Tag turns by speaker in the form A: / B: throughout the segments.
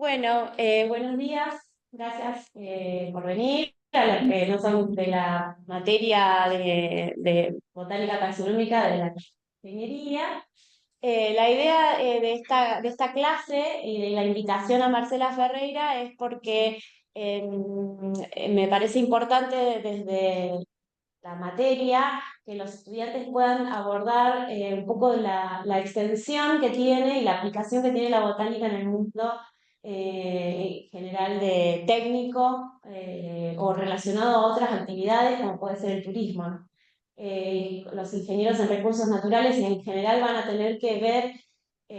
A: Bueno, buenos días, gracias por venir a los que no son de la materia de botánica taxonómica de la ingeniería. La idea de esta clase y de la invitación a Marcela Ferreira es porque me parece importante desde la materia, que los estudiantes puedan abordar un poco la extensión que tiene y la aplicación que tiene la botánica en el mundo general de técnico o relacionado a otras actividades como puede ser el turismo, ¿no? Los ingenieros en recursos naturales en general van a tener que ver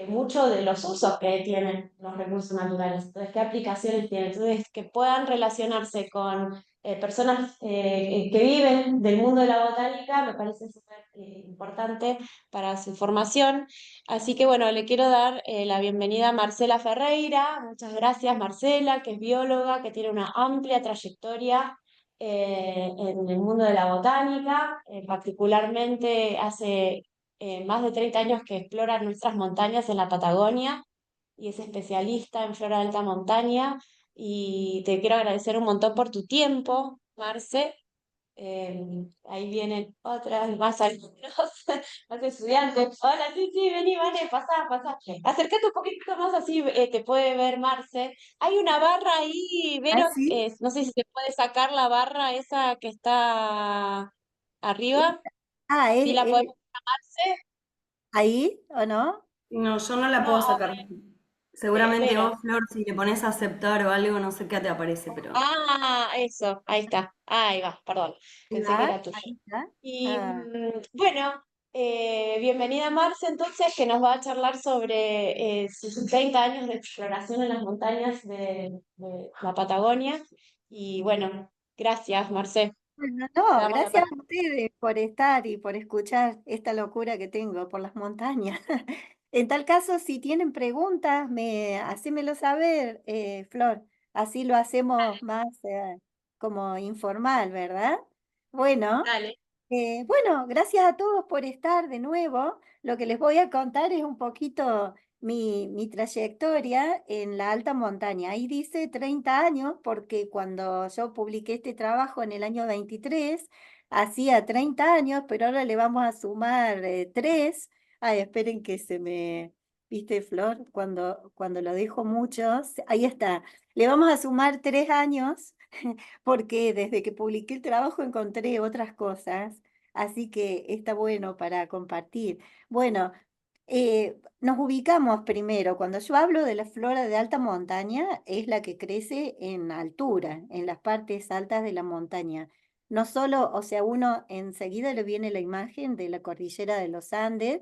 A: mucho de los usos que tienen los recursos naturales, entonces qué aplicaciones tienen, entonces que puedan relacionarse con personas que viven del mundo de la botánica, me parece súper importante para su formación. Así que bueno, le quiero dar la bienvenida a Marcela Ferreira. Muchas gracias, Marcela, que es bióloga, que tiene una amplia trayectoria en el mundo de la botánica, particularmente hace más de 30 años que explora nuestras montañas en la Patagonia y es especialista en flora de alta montaña. Y te quiero agradecer un montón por tu tiempo, Marce. Ahí vienen otras, más alumnos, más estudiantes. Hola, sí, sí, vení, vale, pasá, pasá. Acércate un poquito más así te puede ver Marce. Hay una barra ahí,
B: Ah,
A: Vero,
B: sí.
A: no sé si se puede sacar la barra esa que está arriba.
B: Esta- Ah,
A: ¿Sí la podemos llamarse?
B: ahí, ¿o no?
C: No, yo no la puedo
A: No,
C: sacar. Seguramente
A: Vero.
C: vos, Flor, si le pones a aceptar o algo, no sé qué te aparece, pero...
A: Ah, eso, ahí está. Ahí va, perdón.
B: Ahí
A: Pensé que
B: va,
A: era tuyo.
B: ahí está.
A: Y
B: Ah,
A: bueno, bienvenida Marce, entonces, que nos va a charlar sobre sus 30 años de exploración en las montañas de la Patagonia. Y bueno, gracias, Marce.
B: bueno,
A: Te
B: no,
A: damos la
B: gracias
A: palabra.
B: a ustedes por estar y por escuchar esta locura que tengo por las montañas. En tal caso, si tienen preguntas, hacémelo saber, Flor. Así lo hacemos más como informal, ¿verdad? Bueno.
A: Dale.
B: Bueno, gracias a todos por estar de nuevo. Lo que les voy a contar es un poquito mi trayectoria en la alta montaña. Ahí dice 30 años porque cuando yo publiqué este trabajo en el año 23, hacía 30 años, pero ahora le vamos a sumar 3. Ay, esperen que se me... ¿Viste, Flor? Cuando lo dejo mucho, ahí está. Le vamos a sumar 3 años porque desde que publiqué el trabajo encontré otras cosas, así que está bueno para compartir. Bueno, nos ubicamos primero, cuando yo hablo de la flora de alta montaña, es la que crece en altura, en las partes altas de la montaña. No solo, o sea, uno enseguida le viene la imagen de la cordillera de los Andes,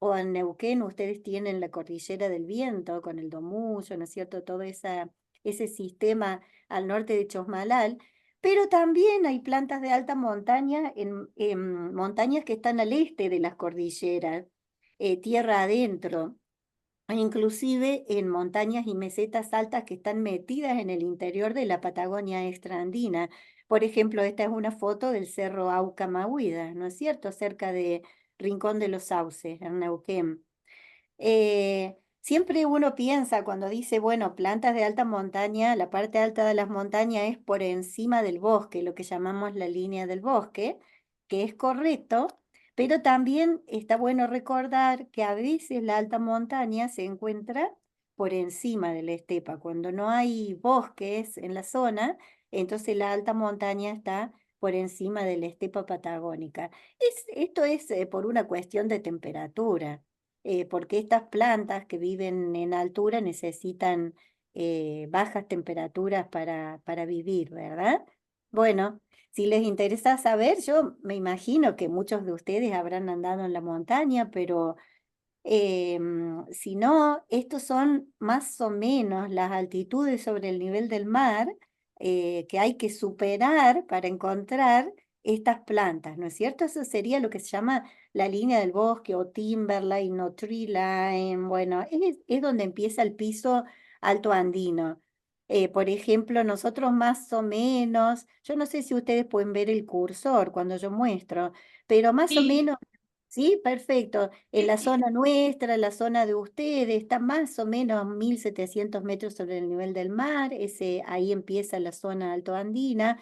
B: o en Neuquén ustedes tienen la cordillera del Viento con el Domuyo, ¿no es cierto? Todo ese sistema al norte de Chosmalal, pero también hay plantas de alta montaña en montañas que están al este de las cordilleras, tierra adentro, e inclusive en montañas y mesetas altas que están metidas en el interior de la Patagonia extraandina. Por ejemplo, esta es una foto del cerro Aucamahuida, ¿no es cierto? Cerca de Rincón de los Sauces, en Neuquén. Siempre uno piensa cuando dice, bueno, plantas de alta montaña, la parte alta de las montañas es por encima del bosque, lo que llamamos la línea del bosque, que es correcto, pero también está bueno recordar que a veces la alta montaña se encuentra por encima de la estepa. Cuando no hay bosques en la zona, entonces la alta montaña está por encima de la estepa patagónica. Esto es por una cuestión de temperatura, porque estas plantas que viven en altura necesitan bajas temperaturas para vivir, ¿verdad? Bueno, si les interesa saber, yo me imagino que muchos de ustedes habrán andado en la montaña, pero si no, estos son más o menos las altitudes sobre el nivel del mar que hay que superar para encontrar estas plantas, ¿no es cierto? Eso sería lo que se llama la línea del bosque o timberline o tree line. Bueno, es donde empieza el piso alto andino. Por ejemplo, nosotros más o menos, yo no sé si ustedes pueden ver el cursor cuando yo muestro, pero más o
A: Sí,
B: menos Sí, perfecto. En la zona nuestra, la zona de ustedes, está más o menos 1.700 metros sobre el nivel del mar. Ahí empieza la zona altoandina.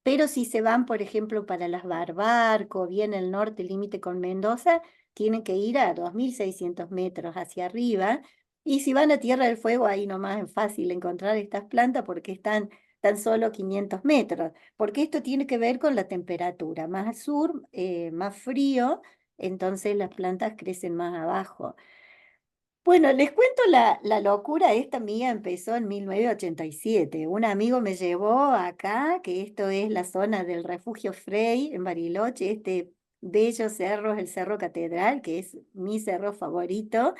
B: Pero si se van, por ejemplo, para las Barbarco, bien el norte, límite con Mendoza, tienen que ir a 2.600 metros hacia arriba. Y si van a Tierra del Fuego, ahí nomás es fácil encontrar estas plantas porque están tan solo 500 metros. Porque esto tiene que ver con la temperatura. Más al sur, más frío, entonces las plantas crecen más abajo. Bueno, les cuento la locura esta mía empezó en 1987. Un amigo me llevó acá, que esto es la zona del Refugio Frey en Bariloche, este bello cerro es el Cerro Catedral, que es mi cerro favorito.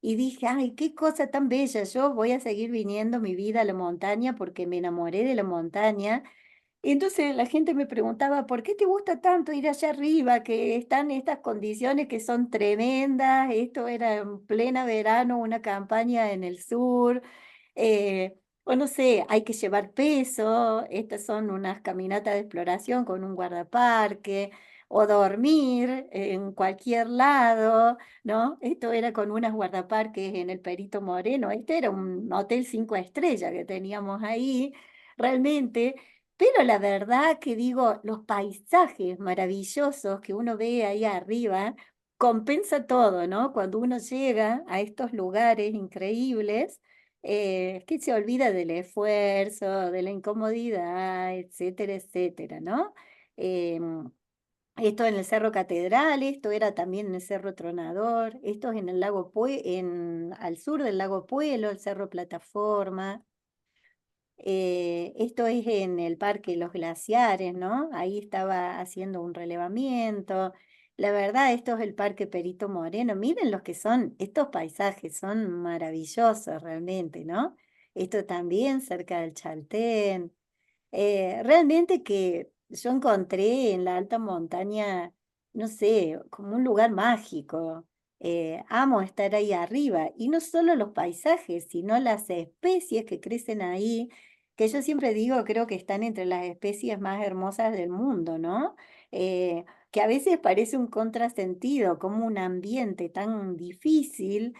B: Y dije, ay, qué cosa tan bella, yo voy a seguir viniendo mi vida a la montaña porque me enamoré de la montaña. Entonces la gente me preguntaba, ¿por qué te gusta tanto ir allá arriba? Que están estas condiciones que son tremendas. Esto era en plena verano, una campaña en el sur. O no sé, hay que llevar peso. Estas son unas caminatas de exploración con un guardaparque. O dormir en cualquier lado, ¿no? Esto era con unas guardaparques en el Perito Moreno. Este era un hotel 5 estrellas que teníamos ahí. Realmente. Pero la verdad que digo, los paisajes maravillosos que uno ve ahí arriba, compensa todo, ¿no? Cuando uno llega a estos lugares increíbles, que se olvida del esfuerzo, de la incomodidad, etcétera, etcétera, ¿no? Em, Esto en el Cerro Catedral, esto era también en el Cerro Tronador, esto es en el al sur del lago Puelo, el Cerro Plataforma. Esto es en el Parque Los Glaciares, ¿no? Ahí estaba haciendo un relevamiento. La verdad, esto es el Parque Perito Moreno. Miren los que son, estos paisajes son maravillosos realmente, ¿no? Esto también cerca del Chaltén. Realmente que yo encontré en la alta montaña, no sé, como un lugar mágico. Amo estar ahí arriba y no solo los paisajes, sino las especies que crecen ahí, que yo siempre digo, creo que están entre las especies más hermosas del mundo, ¿no? Que a veces parece un contrasentido, como un ambiente tan difícil,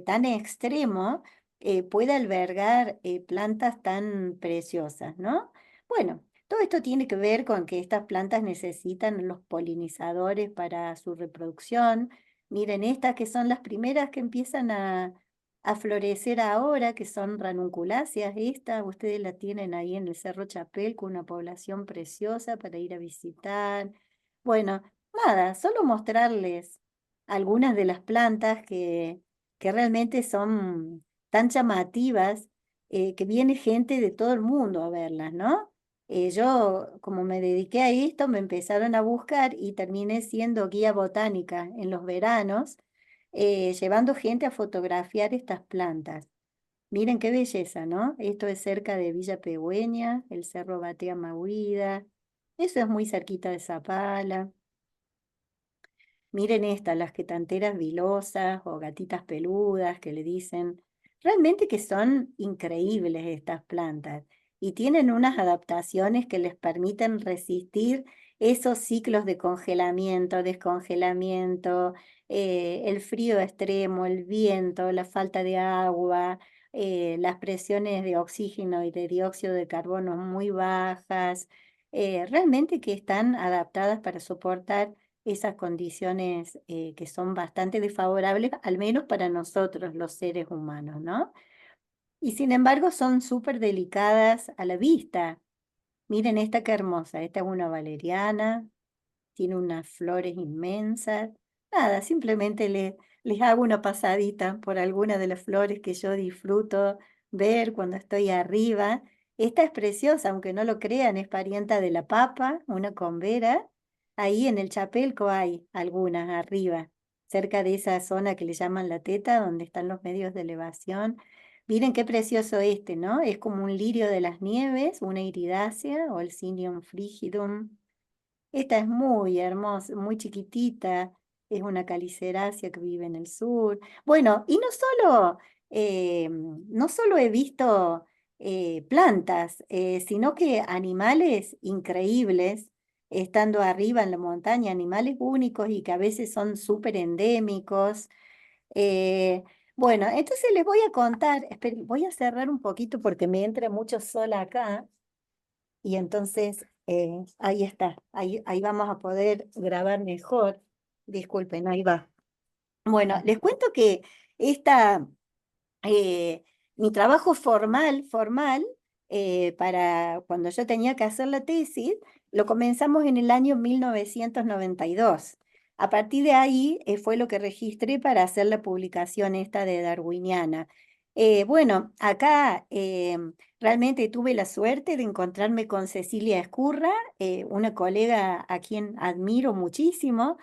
B: tan extremo puede albergar plantas tan preciosas, ¿no? Bueno, todo esto tiene que ver con que estas plantas necesitan los polinizadores para su reproducción. Miren, estas que son las primeras que empiezan a florecer ahora, que son ranunculáceas, estas ustedes la tienen ahí en el Cerro Chapel con una población preciosa para ir a visitar. Bueno, nada, solo mostrarles algunas de las plantas que realmente son tan llamativas que viene gente de todo el mundo a verlas, ¿no? Yo, como me dediqué a esto, me empezaron a buscar y terminé siendo guía botánica en los veranos, llevando gente a fotografiar estas plantas. Miren qué belleza, ¿no? Esto es cerca de Villa Pegüeña, el Cerro Batea Mahuida. Eso es muy cerquita de Zapala. Miren estas, las quetanteras vilosas o gatitas peludas que le dicen. Realmente que son increíbles estas plantas y tienen unas adaptaciones que les permiten resistir esos ciclos de congelamiento, descongelamiento, el frío extremo, el viento, la falta de agua, las presiones de oxígeno y de dióxido de carbono muy bajas. Realmente que están adaptadas para soportar esas condiciones que son bastante desfavorables, al menos para nosotros los seres humanos, ¿no? Y sin embargo son súper delicadas a la vista. Miren esta qué hermosa, esta es una valeriana, tiene unas flores inmensas. Nada, simplemente les hago una pasadita por alguna de las flores que yo disfruto ver cuando estoy arriba. Esta es preciosa, aunque no lo crean, es parienta de la papa, una convera. Ahí en el Chapelco hay algunas arriba, cerca de esa zona que le llaman la teta, donde están los medios de elevación. Miren qué precioso este, ¿no? Es como un lirio de las nieves, una iridácea o el Cynium frigidum. Esta es muy hermosa, muy chiquitita, es una calicerácea que vive en el sur. Bueno, y no solo he visto plantas, sino que animales increíbles. estando arriba en la montaña, animales únicos y que a veces son súper endémicos. Eh, bueno, entonces les voy a contar, esperen, voy a cerrar un poquito porque me entra mucho sol acá y entonces ahí está, ahí vamos a poder grabar mejor. Disculpen, ahí va. Bueno, les cuento que esta, eh, mi trabajo formal, para cuando yo tenía que hacer la tesis, lo comenzamos en el año 1992. A partir de ahí fue lo que registré para hacer la publicación esta de Darwiniana. Bueno, acá realmente tuve la suerte de encontrarme con Cecilia Escurra, una colega a quien admiro muchísimo.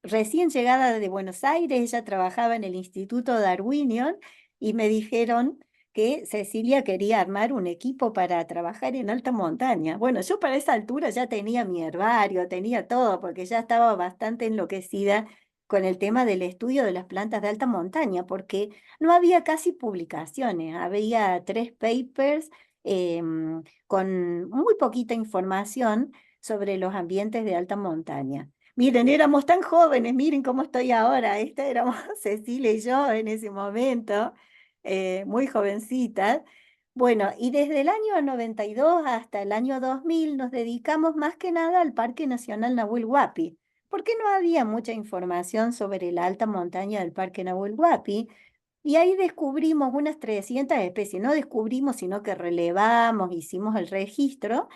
B: Recién llegada de Buenos Aires, ella trabajaba en el Instituto Darwinion y me dijeron que Cecilia quería armar un equipo para trabajar en alta montaña. Bueno, yo para esa altura ya tenía mi herbario, tenía todo, porque ya estaba bastante enloquecida con el tema del estudio de las plantas de alta montaña, porque no había casi publicaciones, había 3 papers con muy poquita información sobre los ambientes de alta montaña. Miren, éramos tan jóvenes, miren cómo estoy ahora. Esta éramos Cecilia y yo en ese momento, muy jovencitas. Bueno, y desde el año 92 hasta el año 2000 nos dedicamos más que nada al Parque Nacional Nahuel Huapi, porque no había mucha información sobre la alta montaña del Parque Nahuel Huapi. Y ahí descubrimos unas 300 especies, no descubrimos, sino que relevamos, hicimos el registro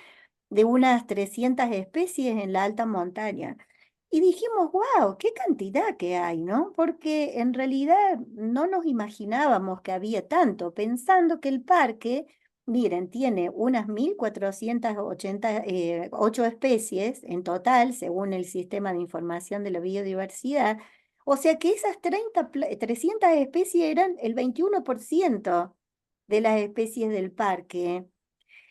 B: de unas 300 especies en la alta montaña. Y dijimos, wow, qué cantidad que hay, ¿no? Porque en realidad no nos imaginábamos que había tanto, pensando que el parque, miren, tiene unas 1488 especies en total, según el Sistema de Información de la Biodiversidad. O sea que esas 300 especies eran el 21% de las especies del parque.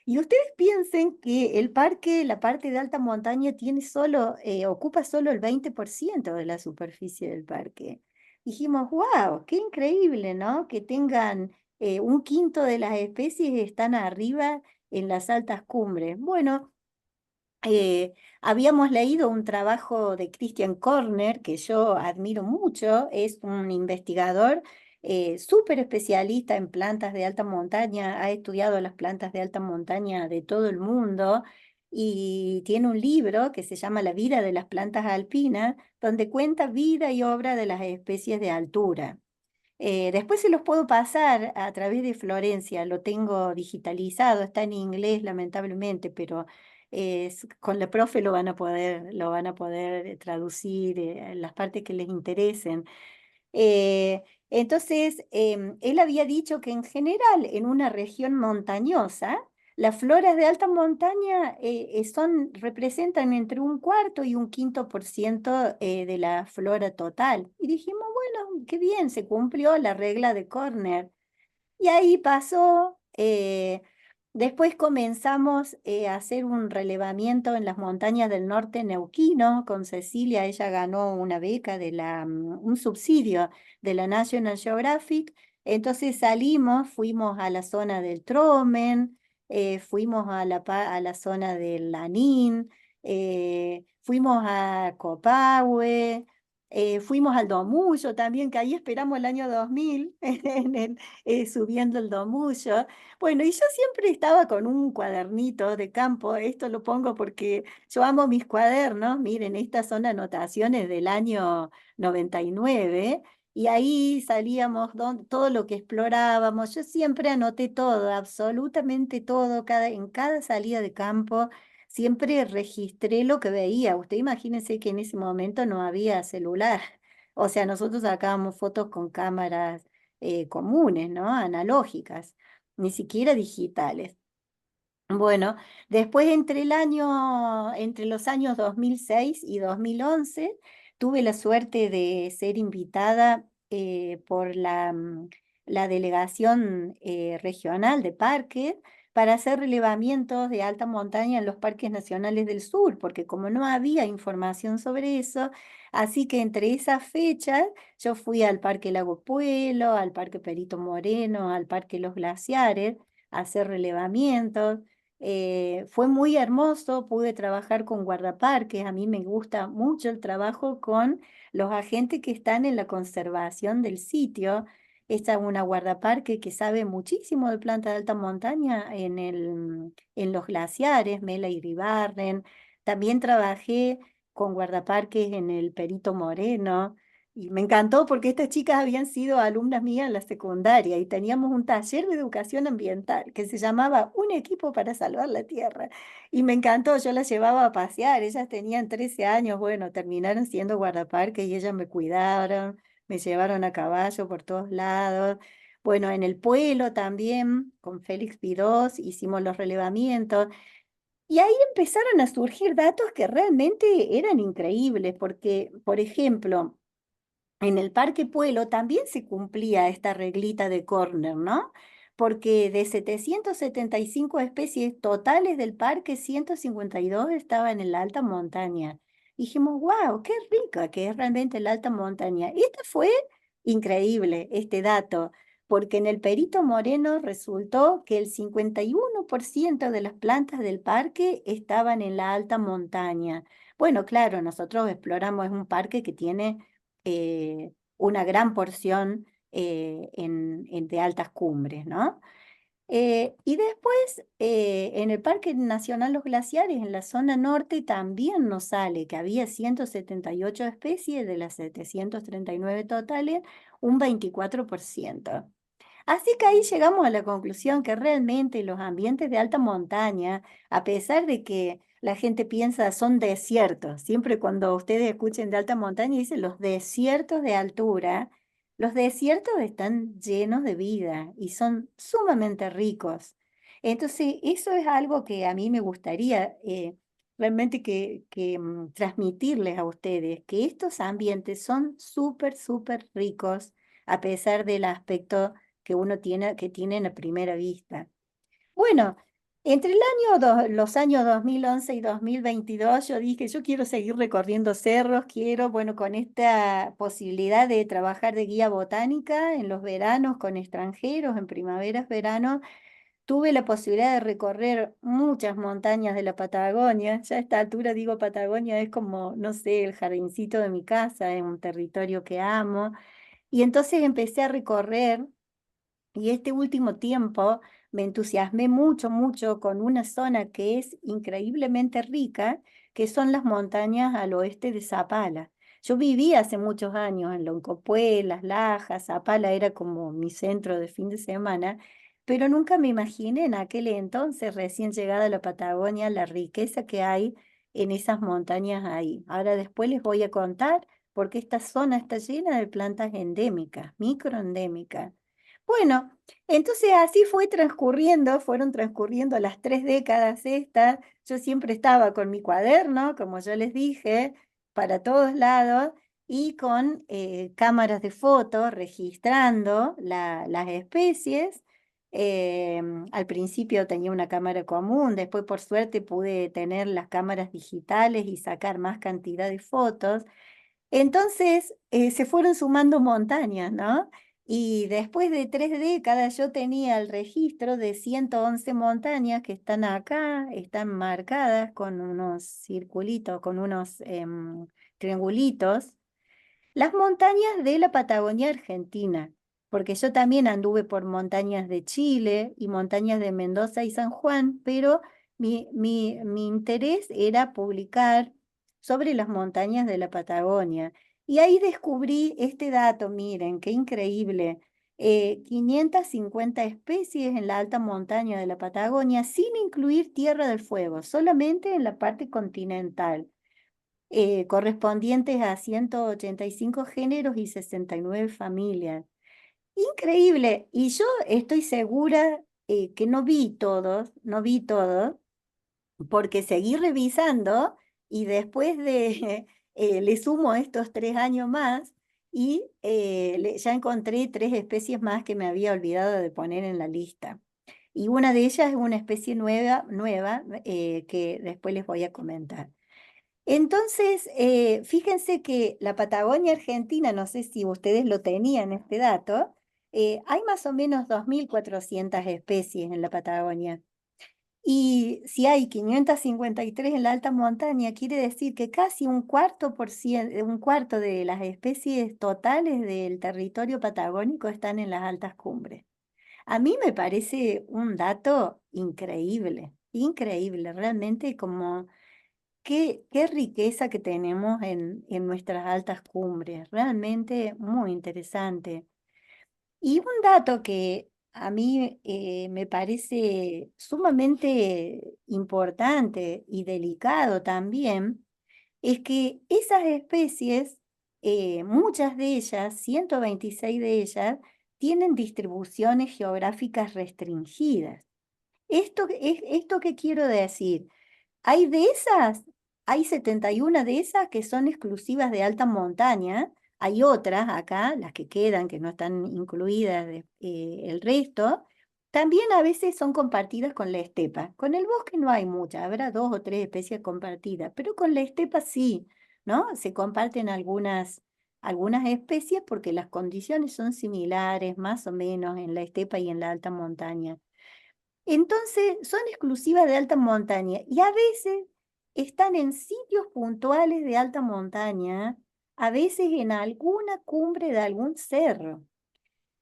B: Y ustedes piensen que el parque, la parte de alta montaña, ocupa solo el 20% de la superficie del parque. Dijimos, wow, qué increíble, ¿no? Que tengan un quinto de las especies están arriba en las altas cumbres. Bueno, habíamos leído un trabajo de Christian Corner, que yo admiro mucho, es un investigador súper especialista en plantas de alta montaña, ha estudiado las plantas de alta montaña de todo el mundo y tiene un libro que se llama La vida de las plantas alpinas, donde cuenta vida y obra de las especies de altura. Después se los puedo pasar a través de Florencia, lo tengo digitalizado, está en inglés lamentablemente, pero con la profe lo van a poder traducir las partes que les interesen. Entonces, él había dicho que en general en una región montañosa, las floras de alta montaña representan entre un cuarto y un quinto por ciento de la flora total. Y dijimos, bueno, qué bien, se cumplió la regla de Corner. Y ahí pasó, después comenzamos a hacer un relevamiento en las montañas del norte neuquino con Cecilia. Ella ganó una beca un subsidio de la National Geographic. Entonces fuimos a la zona del Tromen, fuimos a la zona del Lanín, fuimos a Copahue, fuimos al Domullo también, que ahí esperamos el año 2000 subiendo el Domullo. Bueno, y yo siempre estaba con un cuadernito de campo, esto lo pongo porque yo amo mis cuadernos, miren, estas son anotaciones del año 99, y ahí salíamos todo lo que explorábamos, yo siempre anoté todo, absolutamente todo, en cada salida de campo. Siempre registré lo que veía. Usted imagínese que en ese momento no había celular. O sea, nosotros sacábamos fotos con cámaras comunes, ¿no? Analógicas, ni siquiera digitales. Bueno, después entre los años 2006 y 2011, tuve la suerte de ser invitada por la delegación regional de parques para hacer relevamientos de alta montaña en los parques nacionales del sur, porque como no había información sobre eso, así que entre esas fechas yo fui al Parque Lago Puelo, al Parque Perito Moreno, al Parque Los Glaciares, a hacer relevamientos. Fue muy hermoso, pude trabajar con guardaparques, a mí me gusta mucho el trabajo con los agentes que están en la conservación del sitio. Esta es una guardaparque que sabe muchísimo de plantas de alta montaña en los glaciares, Mela Iribarren. También trabajé con guardaparques en el Perito Moreno. Y me encantó porque estas chicas habían sido alumnas mías en la secundaria y teníamos un taller de educación ambiental que se llamaba Un equipo para salvar la tierra. Y me encantó, yo las llevaba a pasear, ellas tenían 13 años, bueno, terminaron siendo guardaparques y ellas me cuidaron, me llevaron a caballo por todos lados. Bueno, en el pueblo también, con Félix Pidós, hicimos los relevamientos. Y ahí empezaron a surgir datos que realmente eran increíbles, porque, por ejemplo, en el Parque Puelo también se cumplía esta reglita de Corner, ¿no? Porque de 775 especies totales del parque, 152 estaban en la alta montaña. Dijimos, wow, qué rica que es realmente la alta montaña. Este fue increíble, este dato, porque en el Perito Moreno resultó que el 51% de las plantas del parque estaban en la alta montaña. Bueno, claro, nosotros exploramos, es un parque que tiene una gran porción de altas cumbres, ¿no? Y después, en el Parque Nacional Los Glaciares, en la zona norte, también nos sale que había 178 especies de las 739 totales, un 24%. Así que ahí llegamos a la conclusión que realmente los ambientes de alta montaña, a pesar de que la gente piensa son desiertos, siempre cuando ustedes escuchen de alta montaña dicen los desiertos de altura, los desiertos están llenos de vida y son sumamente ricos. Entonces, eso es algo que a mí me gustaría realmente transmitirles a ustedes, que estos ambientes son súper, súper ricos a pesar del aspecto que uno tiene, que tienen a primera vista. Bueno, entre los años 2011 y 2022, yo dije, yo quiero seguir recorriendo cerros, quiero, bueno, con esta posibilidad de trabajar de guía botánica en los veranos con extranjeros, en primaveras, veranos, tuve la posibilidad de recorrer muchas montañas de la Patagonia. Ya a esta altura digo Patagonia, es como, no sé, el jardincito de mi casa, es un territorio que amo. Y entonces empecé a recorrer y este último tiempo me entusiasmé mucho, mucho con una zona que es increíblemente rica, que son las montañas al oeste de Zapala. Yo viví hace muchos años en Loncopué, Las Lajas, Zapala era como mi centro de fin de semana, pero nunca me imaginé en aquel entonces, recién llegada a la Patagonia, la riqueza que hay en esas montañas ahí. Ahora después les voy a contar porque esta zona está llena de plantas endémicas, microendémicas. Bueno, entonces así fueron transcurriendo las 3 décadas estas. Yo siempre estaba con mi cuaderno, como yo les dije, para todos lados y con cámaras de fotos registrando las especies. Al principio tenía una cámara común, después por suerte pude tener las cámaras digitales y sacar más cantidad de fotos. Entonces se fueron sumando montañas, ¿no? Y después de 3 décadas yo tenía el registro de 111 montañas que están acá, están marcadas con unos circulitos, con unos triangulitos. Las montañas de la Patagonia Argentina, porque yo también anduve por montañas de Chile y montañas de Mendoza y San Juan, pero mi interés era publicar sobre las montañas de la Patagonia. Y ahí descubrí este dato, miren, qué increíble. 550 especies en la alta montaña de la Patagonia, sin incluir Tierra del Fuego, solamente en la parte continental, correspondientes a 185 géneros y 69 familias. Increíble. Y yo estoy segura que no vi todos, no vi todos, porque seguí revisando y después de, le sumo estos 3 años más y ya encontré 3 especies más que me había olvidado de poner en la lista. Y una de ellas es una especie nueva que después les voy a comentar. Entonces, fíjense que la Patagonia Argentina, no sé si ustedes lo tenían este dato, hay más o menos 2.400 especies en la Patagonia. Y si hay 553 en la alta montaña, quiere decir que casi un cuarto de las especies totales del territorio patagónico están en las altas cumbres. A mí me parece un dato increíble, increíble, realmente como qué riqueza que tenemos en nuestras altas cumbres, realmente muy interesante. Y un dato que a mí me parece sumamente importante y delicado también, es que esas especies, muchas de ellas, 126 de ellas, tienen distribuciones geográficas restringidas. ¿Esto qué quiero decir? Hay de esas, hay 71 de esas que son exclusivas de alta montaña. Hay otras acá, las que quedan, que no están incluidas, el resto, también a veces son compartidas con la estepa. Con el bosque no hay muchas, habrá 2 o 3 especies compartidas, pero con la estepa sí, ¿no? Se comparten algunas especies porque las condiciones son similares, más o menos, en la estepa y en la alta montaña. Entonces, son exclusivas de alta montaña y a veces están en sitios puntuales de alta montaña, a veces en alguna cumbre de algún cerro.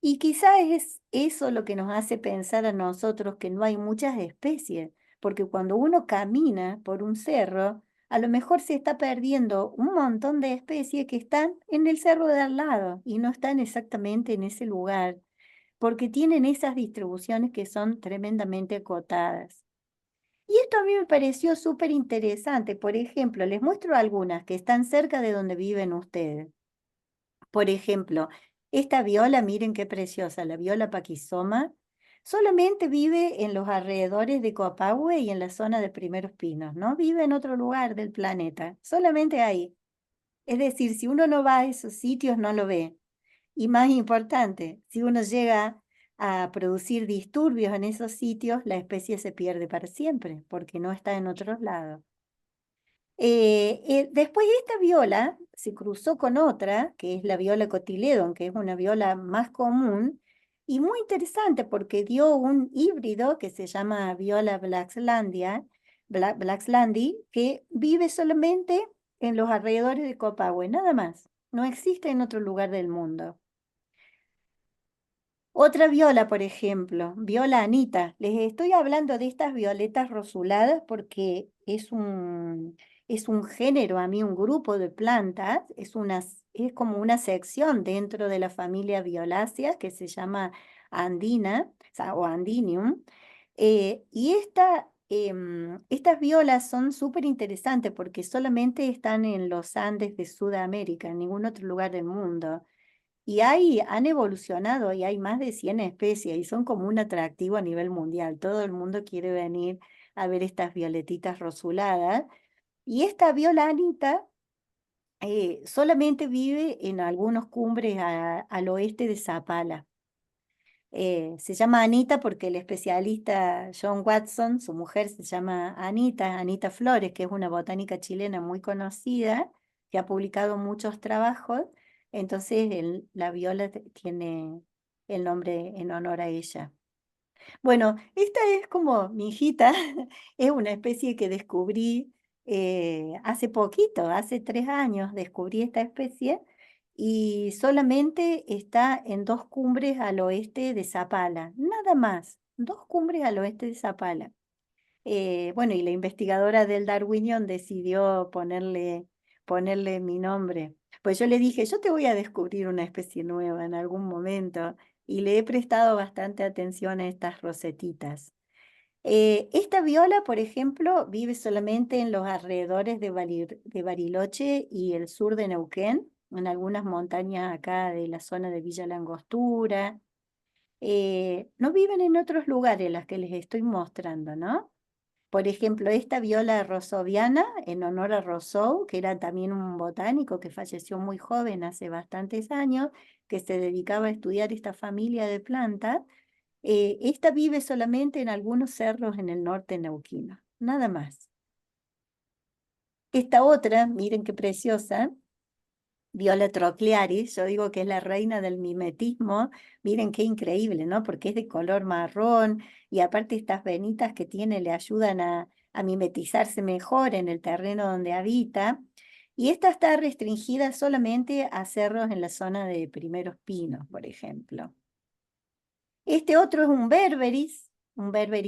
B: Y quizás es eso lo que nos hace pensar a nosotros que no hay muchas especies, porque cuando uno camina por un cerro, a lo mejor se está perdiendo un montón de especies que están en el cerro de al lado y no están exactamente en ese lugar porque tienen esas distribuciones que son tremendamente acotadas. Y esto a mí me pareció súper interesante. Por ejemplo, les muestro algunas que están cerca de donde viven ustedes. Por ejemplo, esta viola, miren qué preciosa, la viola paquizoma, solamente vive en los alrededores de Coapahue y en la zona de Primeros Pinos. No vive en otro lugar del planeta, solamente ahí. Es decir, si uno no va a esos sitios, no lo ve. Y más importante, si uno llega a producir disturbios en esos sitios, la especie se pierde para siempre, porque no está en otros lados. Después esta viola se cruzó con otra, que es la viola cotiledon, que es una viola más común y muy interesante porque dio un híbrido que se llama viola Blaxlandi, que vive solamente en los alrededores de Copahue, nada más. No existe en otro lugar del mundo. Otra viola, por ejemplo, viola Anita. Les estoy hablando de estas violetas rosuladas porque es un género, a mí un grupo de plantas, es como una sección dentro de la familia violáceas que se llama andina o andinium. Y estas violas son súper interesantes porque solamente están en los Andes de Sudamérica, en ningún otro lugar del mundo. Y han evolucionado y hay más de 100 especies y son como un atractivo a nivel mundial. Todo el mundo quiere venir a ver estas violetitas rosuladas. Y esta viola anita solamente vive en algunos cumbres al oeste de Zapala. Se llama Anita porque el especialista John Watson, su mujer se llama Anita Flores, que es una botánica chilena muy conocida, que ha publicado muchos trabajos. Entonces la viola tiene el nombre en honor a ella. Bueno, esta es como mi hijita, es una especie que descubrí hace poquito, hace 3 años descubrí esta especie y solamente está en 2 cumbres al oeste de Zapala, nada más, 2 cumbres al oeste de Zapala. Bueno, y la investigadora del Darwinion decidió ponerle mi nombre. Pues yo le dije, yo te voy a descubrir una especie nueva en algún momento y le he prestado bastante atención a estas rosetitas. Esta viola, por ejemplo, vive solamente en los alrededores de Bariloche y el sur de Neuquén, en algunas montañas acá de la zona de Villa Langostura. No viven en otros lugares las que les estoy mostrando, ¿no? Por ejemplo, esta viola rosoviana, en honor a Rousseau, que era también un botánico que falleció muy joven hace bastantes años, que se dedicaba a estudiar esta familia de plantas, esta vive solamente en algunos cerros en el norte neuquino, nada más. Esta otra, miren qué preciosa, Viola Troclearis, yo digo que es la reina del mimetismo. Miren qué increíble, ¿no? Porque es de color marrón y aparte estas venitas que tiene le ayudan a mimetizarse mejor en el terreno donde habita. Y esta está restringida solamente a cerros en la zona de primeros pinos, por ejemplo. Este otro es un Berberis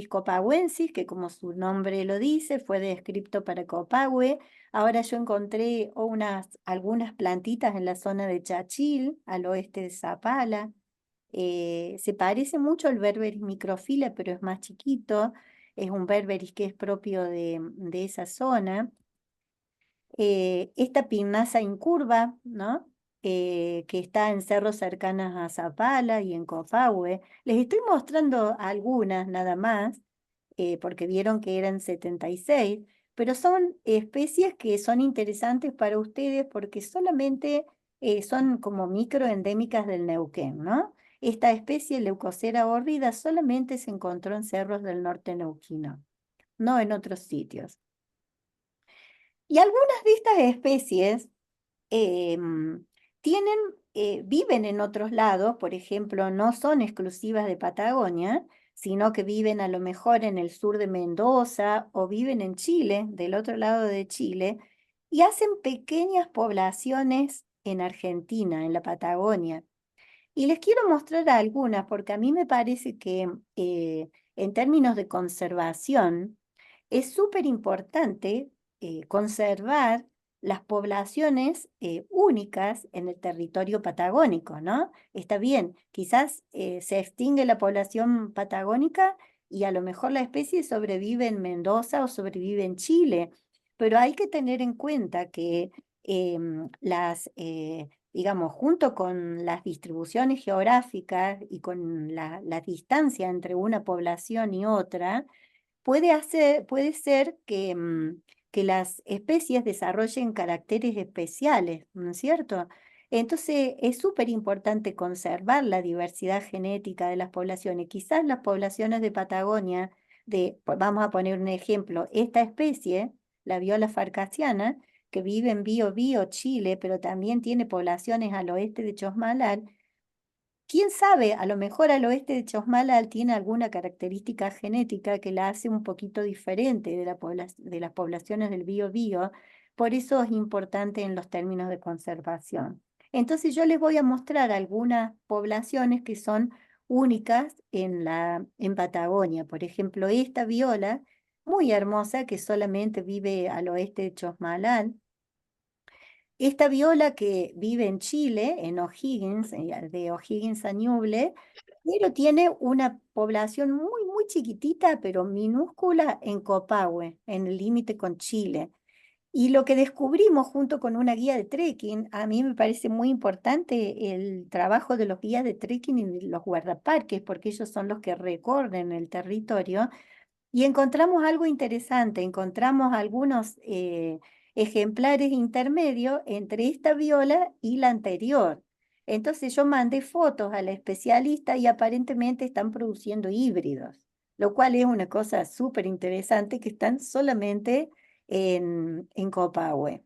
B: copagüensis, que como su nombre lo dice, fue descripto para Copahue. Ahora yo encontré algunas plantitas en la zona de Chachil, al oeste de Zapala. Se parece mucho al Berberis microfila, pero es más chiquito. Es un Berberis que es propio de esa zona. Esta pinnaza incurva, ¿no? Que está en cerros cercanos a Zapala y en Copahue. Les estoy mostrando algunas nada más, porque vieron que eran 76, pero son especies que son interesantes para ustedes porque solamente son como microendémicas del Neuquén, ¿no? Esta especie, Leucocera hórrida, solamente se encontró en cerros del norte neuquino, no en otros sitios. Y algunas de estas especies em, tienen, viven en otros lados, por ejemplo, no son exclusivas de Patagonia, sino que viven a lo mejor en el sur de Mendoza o viven en Chile, del otro lado de Chile, y hacen pequeñas poblaciones en Argentina, en la Patagonia. Y les quiero mostrar algunas, porque a mí me parece que en términos de conservación es súper importante conservar las poblaciones únicas en el territorio patagónico, ¿no? Está bien, quizás se extingue la población patagónica y a lo mejor la especie sobrevive en Mendoza o sobrevive en Chile, pero hay que tener en cuenta que digamos, junto con las distribuciones geográficas y con la distancia entre una población y otra, puede ser que las especies desarrollen caracteres especiales, ¿no es cierto? Entonces, es súper importante conservar la diversidad genética de las poblaciones. Quizás las poblaciones de Patagonia, vamos a poner un ejemplo, esta especie, la viola farcasiana, que vive en Bío, Chile, pero también tiene poblaciones al oeste de Chosmalal. ¿Quién sabe? A lo mejor al oeste de Chosmalal tiene alguna característica genética que la hace un poquito diferente de las poblaciones del Bío. Por eso es importante en los términos de conservación. Entonces yo les voy a mostrar algunas poblaciones que son únicas en Patagonia. Por ejemplo, esta viola, muy hermosa, que solamente vive al oeste de Chosmalal. Esta viola que vive en Chile, en O'Higgins, de O'Higgins a Ñuble, pero tiene una población muy, muy chiquitita, pero minúscula en Copahue, en el límite con Chile. Y lo que descubrimos junto con una guía de trekking, a mí me parece muy importante el trabajo de los guías de trekking y de los guardaparques, porque ellos son los que recorren el territorio. Y encontramos algo interesante, encontramos algunos ejemplares intermedios entre esta viola y la anterior. Entonces yo mandé fotos a la especialista y aparentemente están produciendo híbridos, lo cual es una cosa súper interesante que están solamente en Copahue.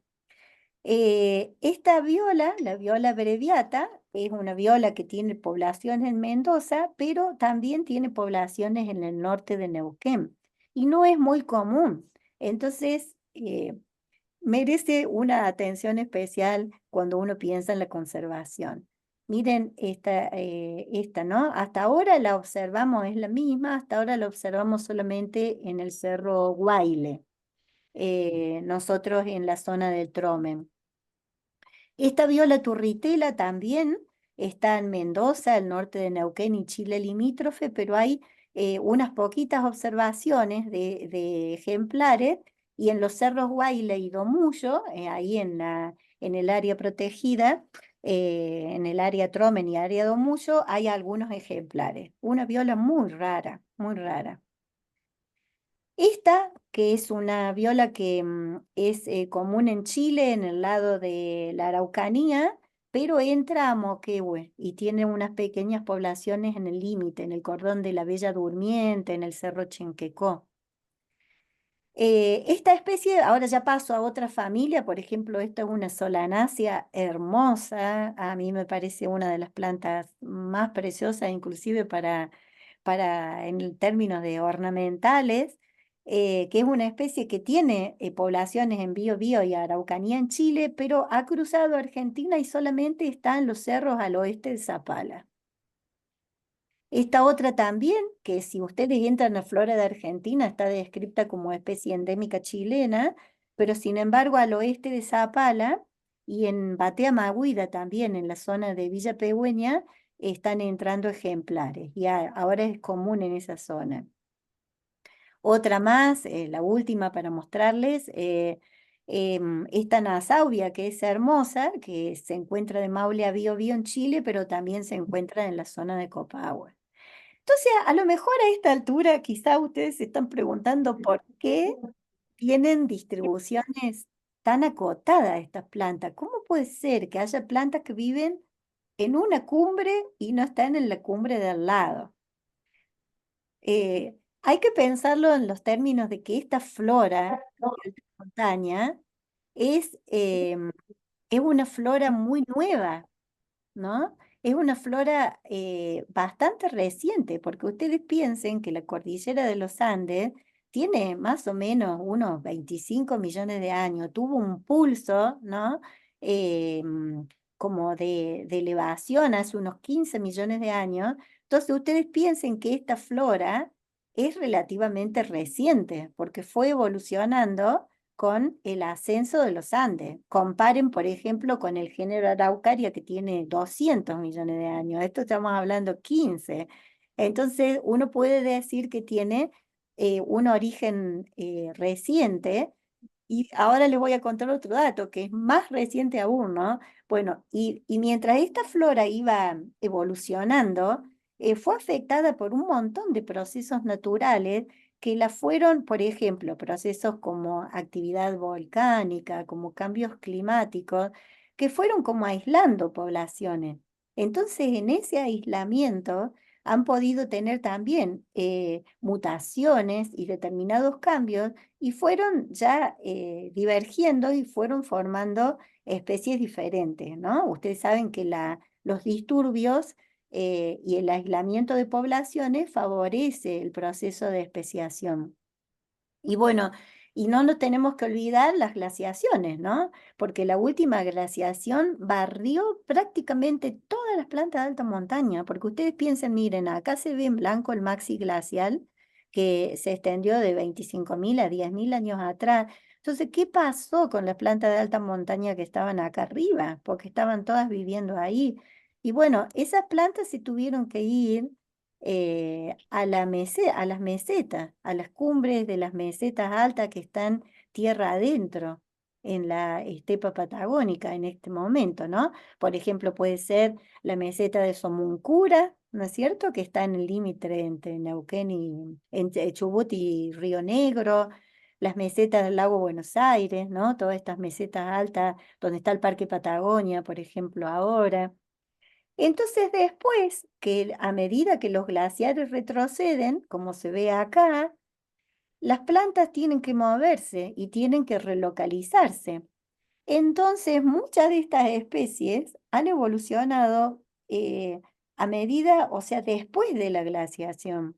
B: Esta viola, la viola breviata, es una viola que tiene poblaciones en Mendoza, pero también tiene poblaciones en el norte de Neuquén. Y no es muy común. Entonces, merece una atención especial cuando uno piensa en la conservación. Miren esta, ¿no? Hasta ahora la observamos, es la misma, hasta ahora la observamos solamente en el Cerro Guaile, nosotros en la zona del Tromen. Esta viola turritela también está en Mendoza, el norte de Neuquén y Chile limítrofe, pero hay unas poquitas observaciones de ejemplares y en los cerros Guaile y Domullo, ahí en el área protegida, en el área Tromen y área Domullo, hay algunos ejemplares. Una viola muy rara, muy rara. Esta, que es una viola que es común en Chile, en el lado de la Araucanía, pero entra a Moquehue y tiene unas pequeñas poblaciones en el límite, en el cordón de la Bella Durmiente, en el Cerro Chenquecó. Esta especie, ahora ya paso a otra familia, por ejemplo, esta es una Solanaceae hermosa, a mí me parece una de las plantas más preciosas, inclusive en términos de ornamentales, que es una especie que tiene poblaciones en Biobío y Araucanía en Chile, pero ha cruzado Argentina y solamente está en los cerros al oeste de Zapala. Esta otra también, que si ustedes entran a Flora de Argentina, está descrita como especie endémica chilena, pero sin embargo al oeste de Zapala y en Batea Maguida también, en la zona de Villa Pehuen, están entrando ejemplares y ahora es común en esa zona. Otra más, la última para mostrarles, esta Nassaudia, que es hermosa, que se encuentra de Maule a Biobío en Chile, pero también se encuentra en la zona de Copahue. Entonces, a lo mejor a esta altura quizá ustedes se están preguntando por qué tienen distribuciones tan acotadas estas plantas. ¿Cómo puede ser que haya plantas que viven en una cumbre y no están en la cumbre de al lado? Hay que pensarlo en los términos de que esta flora de alta montaña es una flora muy nueva, ¿no? Es una flora bastante reciente, porque ustedes piensen que la cordillera de los Andes tiene más o menos unos 25 millones de años, tuvo un pulso, ¿no? Como de elevación hace unos 15 millones de años. Entonces ustedes piensen que esta flora es relativamente reciente, porque fue evolucionando con el ascenso de los Andes. Comparen, por ejemplo, con el género Araucaria que tiene 200 millones de años. Esto estamos hablando 15. Entonces, uno puede decir que tiene un origen reciente. Y ahora les voy a contar otro dato que es más reciente aún, ¿no? Bueno, y mientras esta flora iba evolucionando, fue afectada por un montón de procesos naturales que la fueron, por ejemplo, procesos como actividad volcánica, como cambios climáticos, que fueron como aislando poblaciones. Entonces, en ese aislamiento han podido tener también mutaciones y determinados cambios y fueron ya divergiendo y fueron formando especies diferentes, ¿no? Ustedes saben que los disturbios y el aislamiento de poblaciones favorece el proceso de especiación. Y bueno, y no nos tenemos que olvidar las glaciaciones, ¿no? Porque la última glaciación barrió prácticamente todas las plantas de alta montaña, porque ustedes piensen, miren, acá se ve en blanco el maxi glacial, que se extendió de 25.000 a 10.000 años atrás. Entonces, ¿qué pasó con las plantas de alta montaña que estaban acá arriba? Porque estaban todas viviendo ahí. Y bueno, esas plantas se tuvieron que ir a a las mesetas, a las cumbres de las mesetas altas que están tierra adentro en la estepa patagónica en este momento, ¿no? Por ejemplo, puede ser la meseta de Somuncura, ¿no es cierto? Que está en el límite entre Neuquén y entre Chubut y Río Negro, las mesetas del lago Buenos Aires, ¿no? Todas estas mesetas altas donde está el Parque Patagonia, por ejemplo, ahora. Entonces después, que a medida que los glaciares retroceden, como se ve acá, las plantas tienen que moverse y tienen que relocalizarse. Entonces muchas de estas especies han evolucionado a medida, o sea, después de la glaciación,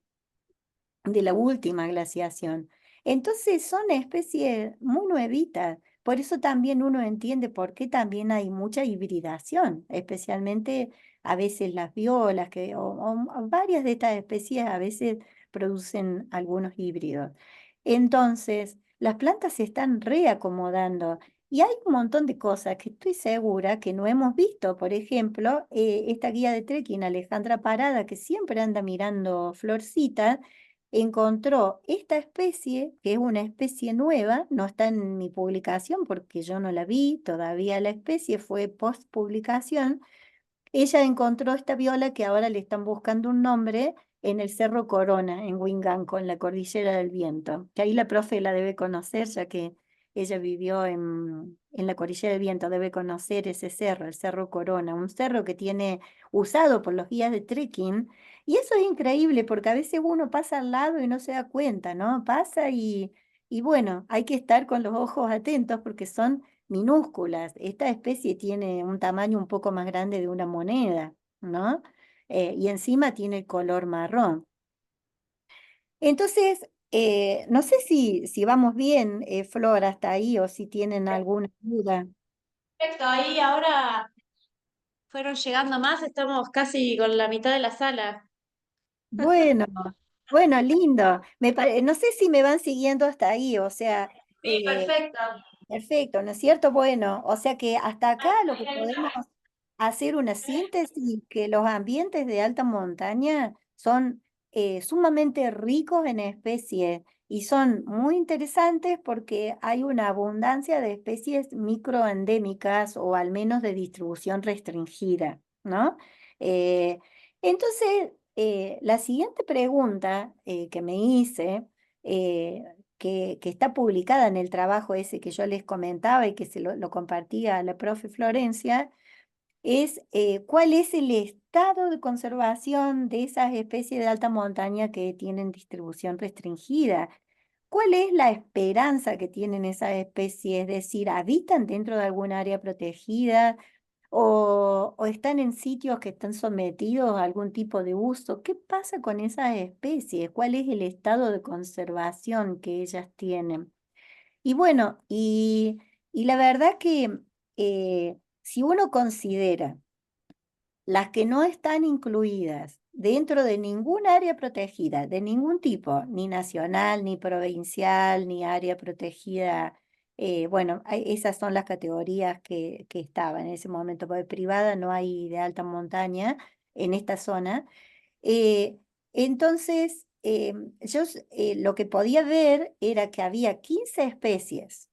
B: de la última glaciación. Entonces son especies muy nuevitas. Por eso también uno entiende por qué también hay mucha hibridación, especialmente a veces las violas, o varias de estas especies a veces producen algunos híbridos. Entonces, las plantas se están reacomodando y hay un montón de cosas que estoy segura que no hemos visto. Por ejemplo, esta guía de trekking, Alejandra Parada, que siempre anda mirando florcitas, encontró esta especie, que es una especie nueva, no está en mi publicación porque yo no la vi, todavía la especie fue post publicación. Ella encontró esta viola que ahora le están buscando un nombre en el Cerro Corona, en Huinganco, en la Cordillera del Viento, que ahí la profe la debe conocer, ya que ella vivió en la Cordillera del Viento, debe conocer ese cerro, el Cerro Corona, un cerro que tiene usado por los guías de trekking, y eso es increíble porque a veces uno pasa al lado y no se da cuenta, ¿no? Pasa Y bueno, hay que estar con los ojos atentos porque son minúsculas. Esta especie tiene un tamaño un poco más grande de una moneda, ¿no? Y encima tiene el color marrón. Entonces, no sé si vamos bien, Flor, hasta ahí, o si tienen alguna duda.
A: Perfecto, ahí ahora fueron llegando más, estamos casi con la mitad de la sala.
B: Bueno, bueno, lindo. No sé si me van siguiendo hasta ahí, o sea,
A: Sí, perfecto.
B: perfecto, ¿no es cierto? Bueno, o sea que hasta acá lo que podemos hacer una síntesis, que los ambientes de alta montaña son sumamente ricos en especies y son muy interesantes porque hay una abundancia de especies microendémicas o al menos de distribución restringida, ¿no? Eh, entonces, la siguiente pregunta que me hice, eh, que está publicada en el trabajo ese que yo les comentaba y que lo compartía a la profe Florencia, es cuál es el estado de conservación de esas especies de alta montaña que tienen distribución restringida. ¿Cuál es la esperanza que tienen esas especies? Es decir, ¿habitan dentro de algún área protegida o están en sitios que están sometidos a algún tipo de uso? ¿Qué pasa con esas especies? ¿Cuál es el estado de conservación que ellas tienen? Y bueno, y la verdad que si uno considera las que no están incluidas dentro de ningún área protegida, de ningún tipo, ni nacional, ni provincial, ni área protegida, bueno, esas son las categorías que estaban en ese momento, porque privada no hay de alta montaña en esta zona. Eh, entonces, lo que podía ver era que había 15 especies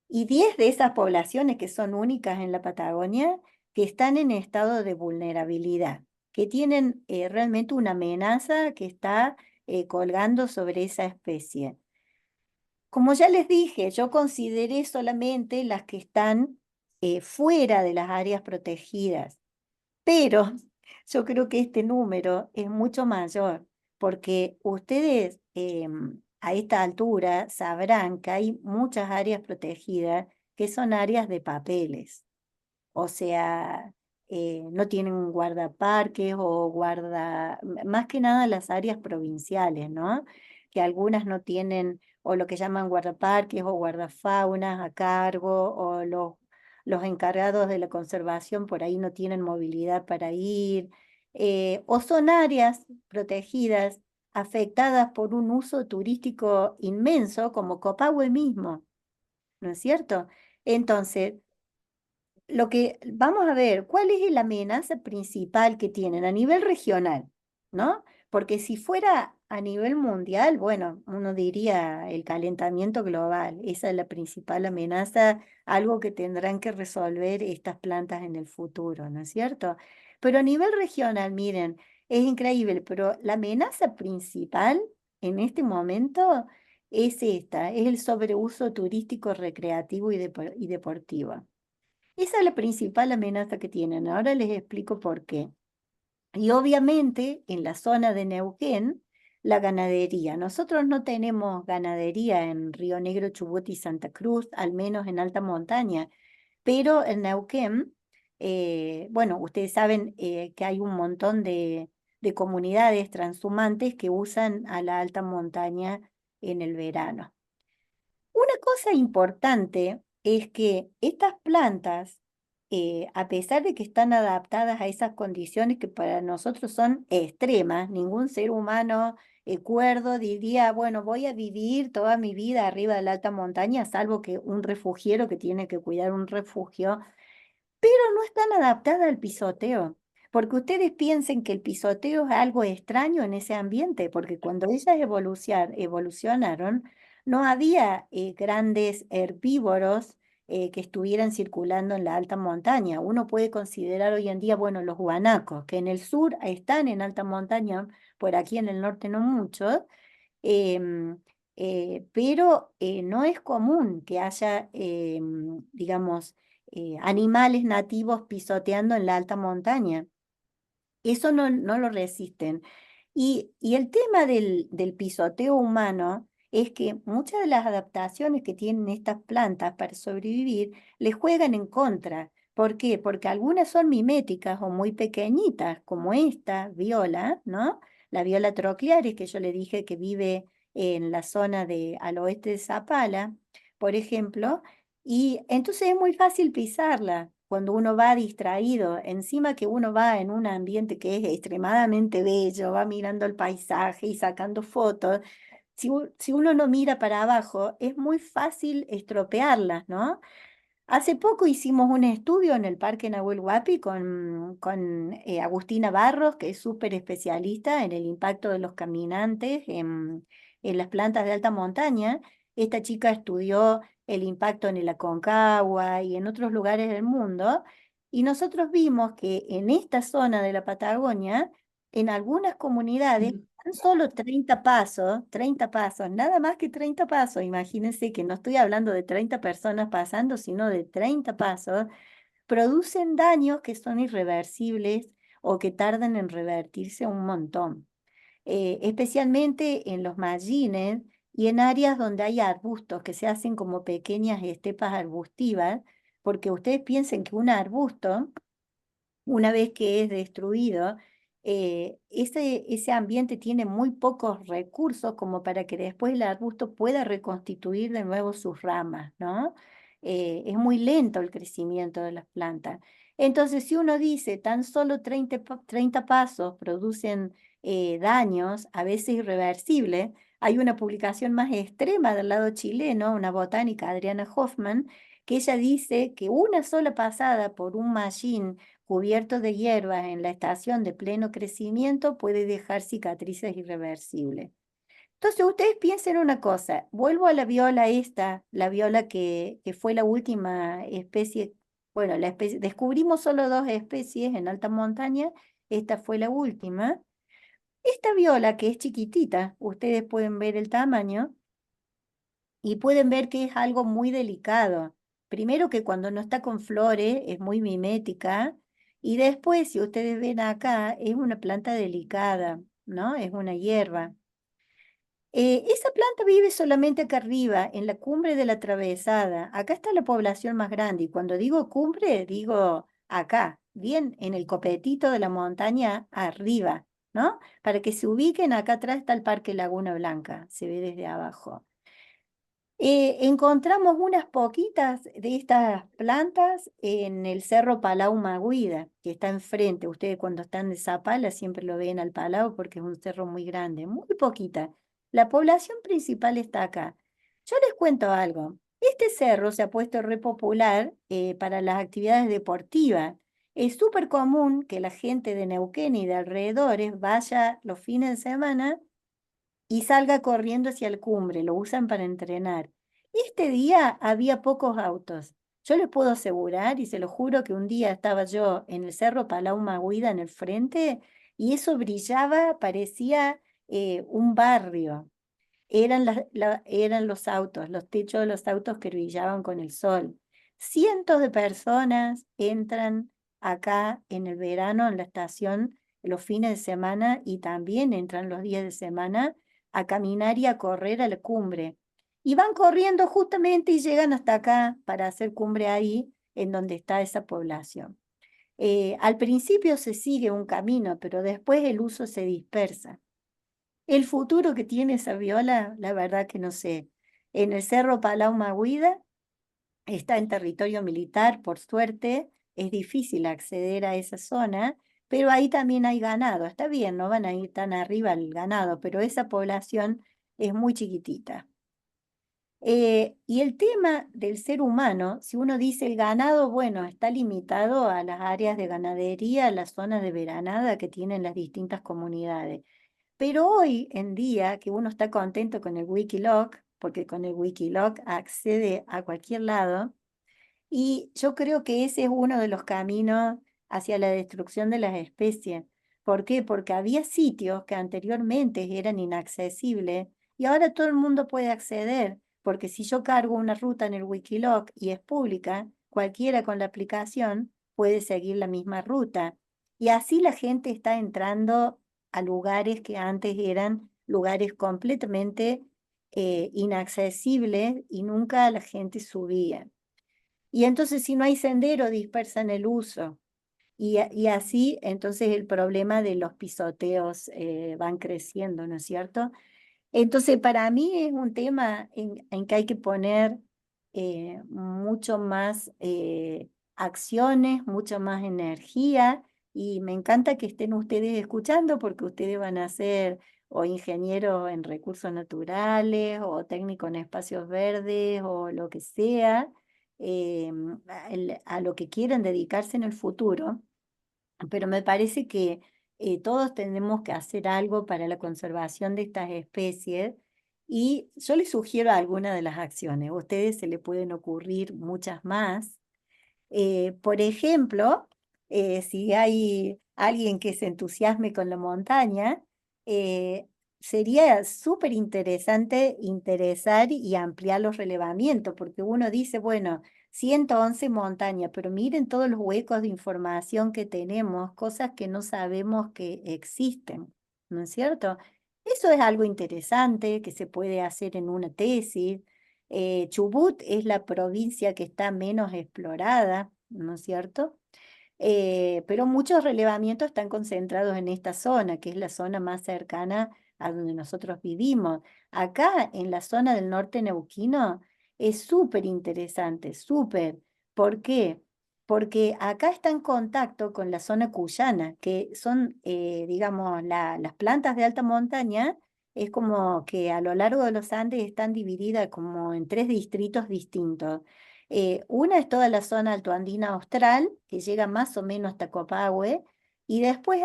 B: y 10 de esas poblaciones que son únicas en la Patagonia, que están en estado de vulnerabilidad, que tienen realmente una amenaza que está colgando sobre esa especie. Como ya les dije, yo consideré solamente las que están fuera de las áreas protegidas, pero yo creo que este número es mucho mayor, porque ustedes a esta altura sabrán que hay muchas áreas protegidas que son áreas de papeles. O sea, no tienen guardaparques o más que nada las áreas provinciales, ¿no? Que algunas no tienen o lo que llaman guardaparques o guardafaunas a cargo o los encargados de la conservación por ahí no tienen movilidad para ir, o son áreas protegidas afectadas por un uso turístico inmenso como Copahue mismo, ¿no es cierto? Entonces, lo que vamos a ver, ¿cuál es la amenaza principal que tienen a nivel regional? ¿No? Porque si fuera a nivel mundial, bueno, uno diría el calentamiento global, esa es la principal amenaza, algo que tendrán que resolver estas plantas en el futuro, ¿no es cierto? Pero a nivel regional, miren, es increíble, pero la amenaza principal en este momento es esta, es el sobreuso turístico, recreativo y deportivo. Esa es la principal amenaza que tienen. Ahora les explico por qué. Y obviamente en la zona de Neuquén, la ganadería. Nosotros no tenemos ganadería en Río Negro, Chubut y Santa Cruz, al menos en alta montaña, pero en Neuquén, bueno, ustedes saben que hay un montón de comunidades transhumantes que usan a la alta montaña en el verano. Una cosa importante es que estas plantas, a pesar de que están adaptadas a esas condiciones que para nosotros son extremas, ningún ser humano cuerdo diría, bueno, voy a vivir toda mi vida arriba de la alta montaña, salvo que un refugiero que tiene que cuidar un refugio, pero no están adaptadas al pisoteo. Porque ustedes piensen que el pisoteo es algo extraño en ese ambiente, porque cuando ellas evolucionaron, no había grandes herbívoros que estuvieran circulando en la alta montaña. Uno puede considerar hoy en día, bueno, los guanacos, que en el sur están en alta montaña, por aquí en el norte no mucho, em, pero no es común que haya, digamos, animales nativos pisoteando en la alta montaña. Eso no lo resisten. Y el tema del pisoteo humano es que muchas de las adaptaciones que tienen estas plantas para sobrevivir les juegan en contra. ¿Por qué? Porque algunas son miméticas o muy pequeñitas, como esta viola, ¿no? La viola trochlearis, que yo le dije que vive en la zona al oeste de Zapala, por ejemplo, y entonces es muy fácil pisarla cuando uno va distraído, encima que uno va en un ambiente que es extremadamente bello, va mirando el paisaje y sacando fotos. Si uno no mira para abajo, es muy fácil estropearlas, ¿no? Hace poco hicimos un estudio en el Parque Nahuel Huapi con Agustina Barros, que es súper especialista en el impacto de los caminantes en las plantas de alta montaña. Esta chica estudió el impacto en el Aconcagua y en otros lugares del mundo, y nosotros vimos que en esta zona de la Patagonia, en algunas comunidades, tan solo 30 pasos, nada más que 30 pasos. Imagínense que no estoy hablando de 30 personas pasando, sino de 30 pasos, producen daños que son irreversibles o que tardan en revertirse un montón. Especialmente en los mallines y en áreas donde hay arbustos que se hacen como pequeñas estepas arbustivas, porque ustedes piensen que un arbusto, una vez que es destruido, ese ambiente tiene muy pocos recursos como para que después el arbusto pueda reconstituir de nuevo sus ramas, ¿no? Es muy lento el crecimiento de las plantas. Entonces, si uno dice tan solo 30 pasos producen daños, a veces irreversibles, hay una publicación más extrema del lado chileno, una botánica, Adriana Hoffman, que ella dice que una sola pasada por un mallín cubierto de hierbas en la estación de pleno crecimiento puede dejar cicatrices irreversibles. Entonces, ustedes piensen una cosa, vuelvo a la viola esta, la viola que fue la última especie, bueno, descubrimos solo 2 especies en alta montaña, esta fue la última. Esta viola, que es chiquitita, ustedes pueden ver el tamaño, y pueden ver que es algo muy delicado. Primero que cuando no está con flores es muy mimética, y después, si ustedes ven acá, es una planta delicada, ¿no? Es una hierba. Esa planta vive solamente acá arriba, en la cumbre de la Atravesada. Acá está la población más grande, y cuando digo cumbre, digo acá, bien en el copetito de la montaña arriba, ¿no? Para que se ubiquen, acá atrás está el Parque Laguna Blanca, se ve desde abajo. Encontramos unas poquitas de estas plantas en el Cerro Palau Maguida, que está enfrente. Ustedes cuando están de Zapala siempre lo ven al Palau porque es un cerro muy grande, muy poquita. La población principal está acá. Yo les cuento algo. Este cerro se ha puesto re popular para las actividades deportivas. Es súper común que la gente de Neuquén y de alrededores vaya los fines de semana y salga corriendo hacia el cumbre, lo usan para entrenar. Este día había pocos autos. Yo les puedo asegurar, y se lo juro, que un día estaba yo en el Cerro Palau Maguida en el frente, y eso brillaba, parecía un barrio. Eran los autos, los techos de los autos que brillaban con el sol. Cientos de personas entran acá en el verano en la estación los fines de semana, y también entran los días de semana a caminar y a correr a la cumbre. Y van corriendo justamente y llegan hasta acá para hacer cumbre ahí, en donde está esa población. Al principio se sigue un camino, pero después el uso se dispersa. El futuro que tiene esa viola, la verdad que no sé. En el Cerro Palau Maguida está en territorio militar, por suerte, es difícil acceder a esa zona, pero ahí también hay ganado. Está bien, no van a ir tan arriba el ganado, pero esa población es muy chiquitita. Y el tema del ser humano, si uno dice el ganado, bueno, está limitado a las áreas de ganadería, a las zonas de veranada que tienen las distintas comunidades. Pero hoy en día, que uno está contento con el Wikiloc, porque con el Wikiloc accede a cualquier lado, y yo creo que ese es uno de los caminos hacia la destrucción de las especies. ¿Por qué? Porque había sitios que anteriormente eran inaccesibles y ahora todo el mundo puede acceder, porque si yo cargo una ruta en el Wikiloc y es pública, cualquiera con la aplicación puede seguir la misma ruta. Y así la gente está entrando a lugares que antes eran lugares completamente inaccesibles y nunca la gente subía. Y entonces si no hay sendero dispersan el uso. Y así entonces el problema de los pisoteos van creciendo, ¿no es cierto? Entonces, para mí es un tema en que hay que poner mucho más acciones, mucha más energía, y me encanta que estén ustedes escuchando porque ustedes van a ser o ingenieros en recursos naturales o técnicos en espacios verdes o lo que sea, a lo que quieran dedicarse en el futuro. Pero me parece que todos tenemos que hacer algo para la conservación de estas especies y yo les sugiero algunas de las acciones. A ustedes se les pueden ocurrir muchas más. Por ejemplo, si hay alguien que se entusiasme con la montaña, eh, sería súper interesante interesar y ampliar los relevamientos, porque uno dice, bueno, 111 montañas, pero miren todos los huecos de información que tenemos, cosas que no sabemos que existen, ¿no es cierto? Eso es algo interesante que se puede hacer en una tesis. Chubut es la provincia que está menos explorada, ¿no es cierto? Pero muchos relevamientos están concentrados en esta zona, que es la zona más cercana a donde nosotros vivimos. Acá, en la zona del norte neuquino, es súper interesante, súper. ¿Por qué? Porque acá está en contacto con la zona cuyana, que son, digamos, las plantas de alta montaña, es como que a lo largo de los Andes están divididas como en 3 distritos distintos. Una es toda la zona altoandina austral, que llega más o menos hasta Copahue, y después,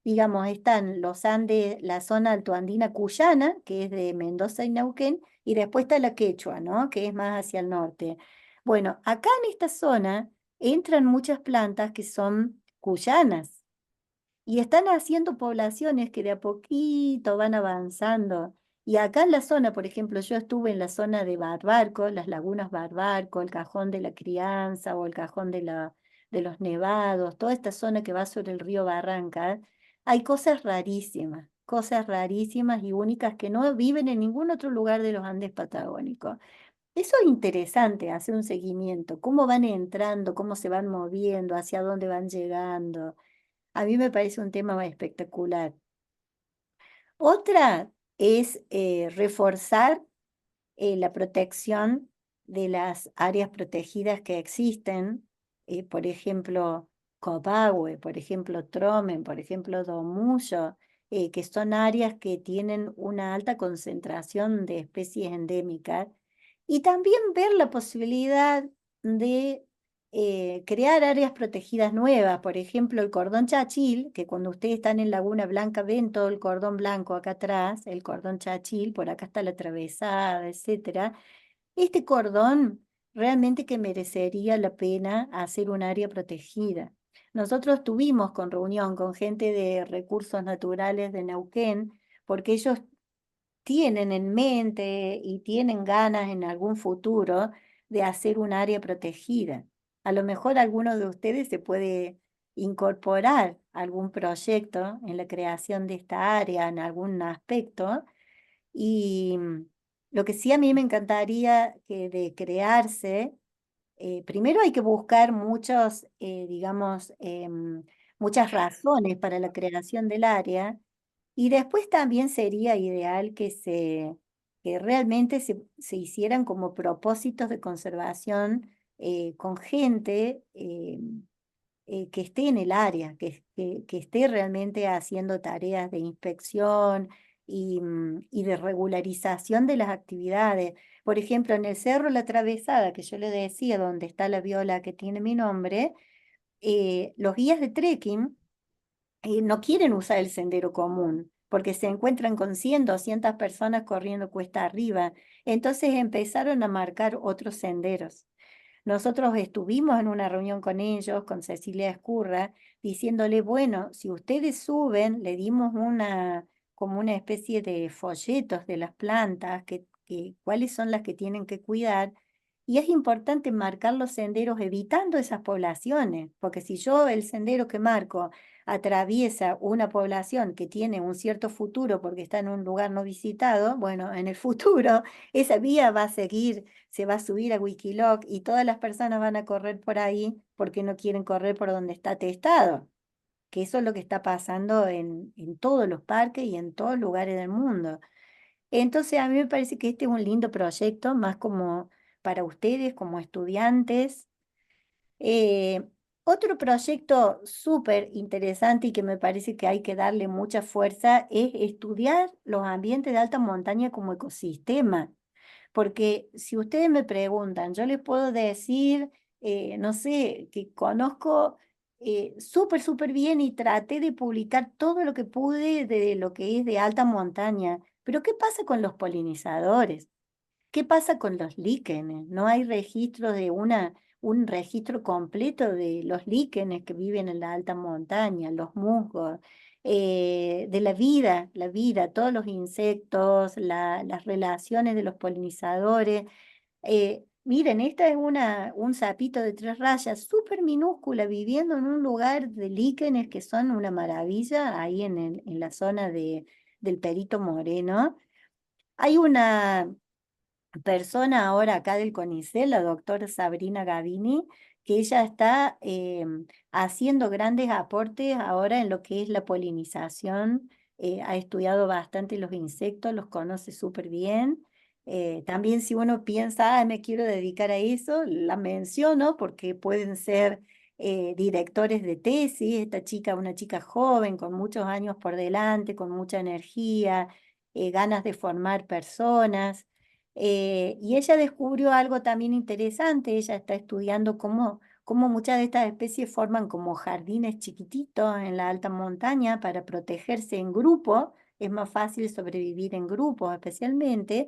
B: digamos, están los Andes, la zona altoandina cuyana, que es de Mendoza y Neuquén, y después está la Quechua, ¿no? Que es más hacia el norte. Bueno, acá en esta zona entran muchas plantas que son cuyanas. Y están haciendo poblaciones que de a poquito van avanzando. Y acá en la zona, por ejemplo, yo estuve en la zona de Barbarco, las lagunas Barbarco, el Cajón de la Crianza o el Cajón de los Nevados, toda esta zona que va sobre el río Barranca. Hay cosas rarísimas y únicas que no viven en ningún otro lugar de los Andes patagónicos. Eso es interesante, hacer un seguimiento, cómo van entrando, cómo se van moviendo, hacia dónde van llegando. A mí me parece un tema espectacular. Otra es reforzar la protección de las áreas protegidas que existen, por ejemplo, Copahue, por ejemplo, Tromen, por ejemplo, Domuyo, que son áreas que tienen una alta concentración de especies endémicas, y también ver la posibilidad de crear áreas protegidas nuevas, por ejemplo, el cordón Chachil, que cuando ustedes están en Laguna Blanca ven todo el cordón blanco acá atrás, el cordón Chachil, por acá está la Travesada, etcétera. Este cordón realmente que merecería la pena hacer un área protegida. Nosotros tuvimos con reunión con gente de recursos naturales de Neuquén, porque ellos tienen en mente y tienen ganas en algún futuro de hacer un área protegida. A lo mejor alguno de ustedes se puede incorporar a algún proyecto en la creación de esta área, en algún aspecto. Y lo que sí a mí me encantaría que de crearse, primero hay que buscar digamos, muchas razones para la creación del área, y después también sería ideal que realmente se hicieran como propósitos de conservación con gente que esté en el área, que esté realmente haciendo tareas de inspección y de regularización de las actividades. Por ejemplo, en el Cerro La Travesada, que yo le decía, donde está la viola que tiene mi nombre, los guías de trekking no quieren usar el sendero común, porque se encuentran con 100, 200 personas corriendo cuesta arriba. Entonces empezaron a marcar otros senderos. Nosotros estuvimos en una reunión con ellos, con Cecilia Escurra, diciéndole, bueno, si ustedes suben, le dimos como una especie de folletos de las plantas, cuáles son las que tienen que cuidar, y es importante marcar los senderos evitando esas poblaciones, porque si yo el sendero que marco atraviesa una población que tiene un cierto futuro porque está en un lugar no visitado, bueno, en el futuro esa vía va a seguir, se va a subir a Wikiloc y todas las personas van a correr por ahí porque no quieren correr por donde está testado, que eso es lo que está pasando en todos los parques y en todos los lugares del mundo. Entonces a mí me parece que este es un lindo proyecto, más como para ustedes, como estudiantes. Eh, Otro proyecto súper interesante y que me parece que hay que darle mucha fuerza es estudiar los ambientes de alta montaña como ecosistema. Porque si ustedes me preguntan, yo les puedo decir, no sé, que conozco súper bien y traté de publicar todo lo que pude de lo que es de alta montaña. Pero ¿qué pasa con los polinizadores? ¿Qué pasa con los líquenes? No hay registro de un registro completo de los líquenes que viven en la alta montaña, los musgos, de la vida, todos los insectos, las relaciones de los polinizadores. Miren, esta es un sapito de 3 rayas, súper minúscula, viviendo en un lugar de líquenes que son una maravilla, ahí en la zona del Perito Moreno. Hay una persona ahora acá del CONICET, la doctora Sabrina Gavini, que ella está haciendo grandes aportes ahora en lo que es la polinización. Ha estudiado bastante los insectos, los conoce súper bien. También si uno piensa, me quiero dedicar a eso, la menciono porque pueden ser directores de tesis. Esta chica, una chica joven, con muchos años por delante, con mucha energía, ganas de formar personas. Y ella descubrió algo también interesante. Ella está estudiando cómo muchas de estas especies forman como jardines chiquititos en la alta montaña para protegerse en grupo. Es más fácil sobrevivir en grupos especialmente.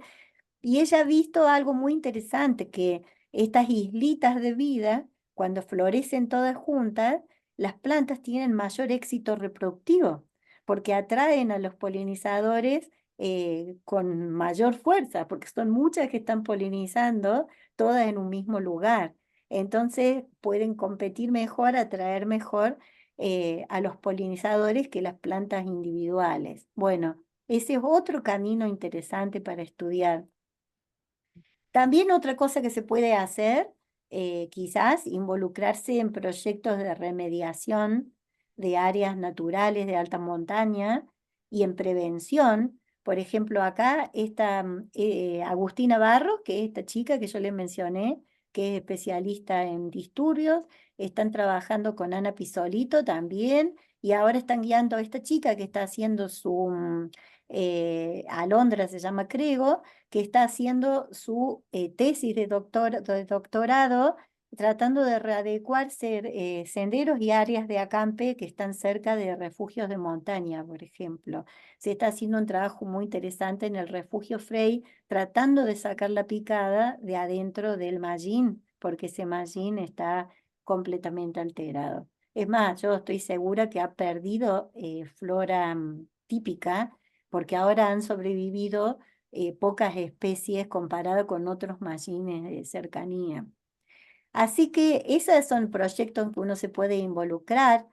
B: Y ella ha visto algo muy interesante, que estas islitas de vida, cuando florecen todas juntas, las plantas tienen mayor éxito reproductivo, porque atraen a los polinizadores con mayor fuerza, porque son muchas que están polinizando, todas en un mismo lugar. Entonces pueden competir mejor, atraer mejor a los polinizadores que las plantas individuales. Bueno, ese es otro camino interesante para estudiar. También otra cosa que se puede hacer, quizás involucrarse en proyectos de remediación de áreas naturales de alta montaña y en prevención. Por ejemplo, acá está Agustina Barros, que es esta chica que yo les mencioné, que es especialista en disturbios. Están trabajando con Ana Pisolito también y ahora están guiando a esta chica que está haciendo Alondra se llama Crego, que está haciendo su tesis de doctorado, tratando de readecuar senderos y áreas de acampe que están cerca de refugios de montaña, por ejemplo. Se está haciendo un trabajo muy interesante en el refugio Frey, tratando de sacar la picada de adentro del mallín, porque ese mallín está completamente alterado. Es más, yo estoy segura que ha perdido flora típica, porque ahora han sobrevivido pocas especies comparado con otros mallines de cercanía. Así que esos son proyectos que uno se puede involucrar.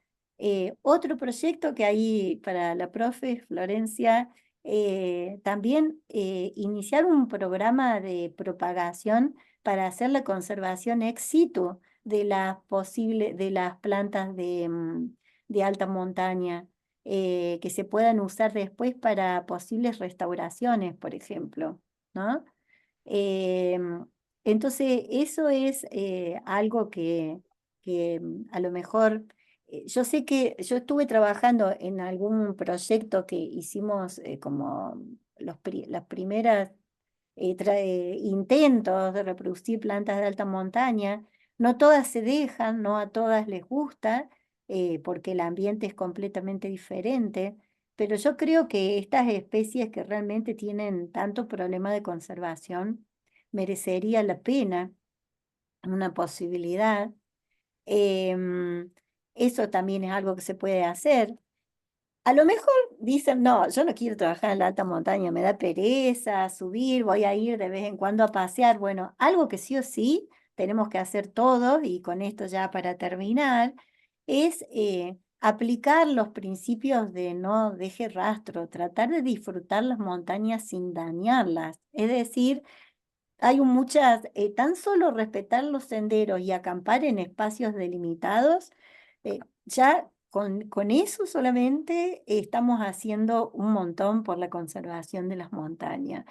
B: Otro proyecto que hay para la profe Florencia, también iniciar un programa de propagación para hacer la conservación ex situ de las plantas de alta montaña, que se puedan usar después para posibles restauraciones, por ejemplo, ¿no? Em, entonces, eso es algo que a lo mejor, yo sé que yo estuve trabajando en algún proyecto que hicimos como las primeras intentos de reproducir plantas de alta montaña. No todas se dejan, no a todas les gusta, porque el ambiente es completamente diferente. Pero yo creo que estas especies que realmente tienen tanto problema de conservación, merecería la pena una posibilidad. Em, Eso también es algo que se puede hacer. A lo mejor dicen, no, yo no quiero trabajar en la alta montaña, me da pereza subir, voy a ir de vez en cuando a pasear. Bueno, algo que sí o sí tenemos que hacer todos, y con esto ya para terminar, es aplicar los principios de no deje rastro, tratar de disfrutar las montañas sin dañarlas. Es decir, hay muchas, tan solo respetar los senderos y acampar en espacios delimitados, ya con eso solamente estamos haciendo un montón por la conservación de las montañas.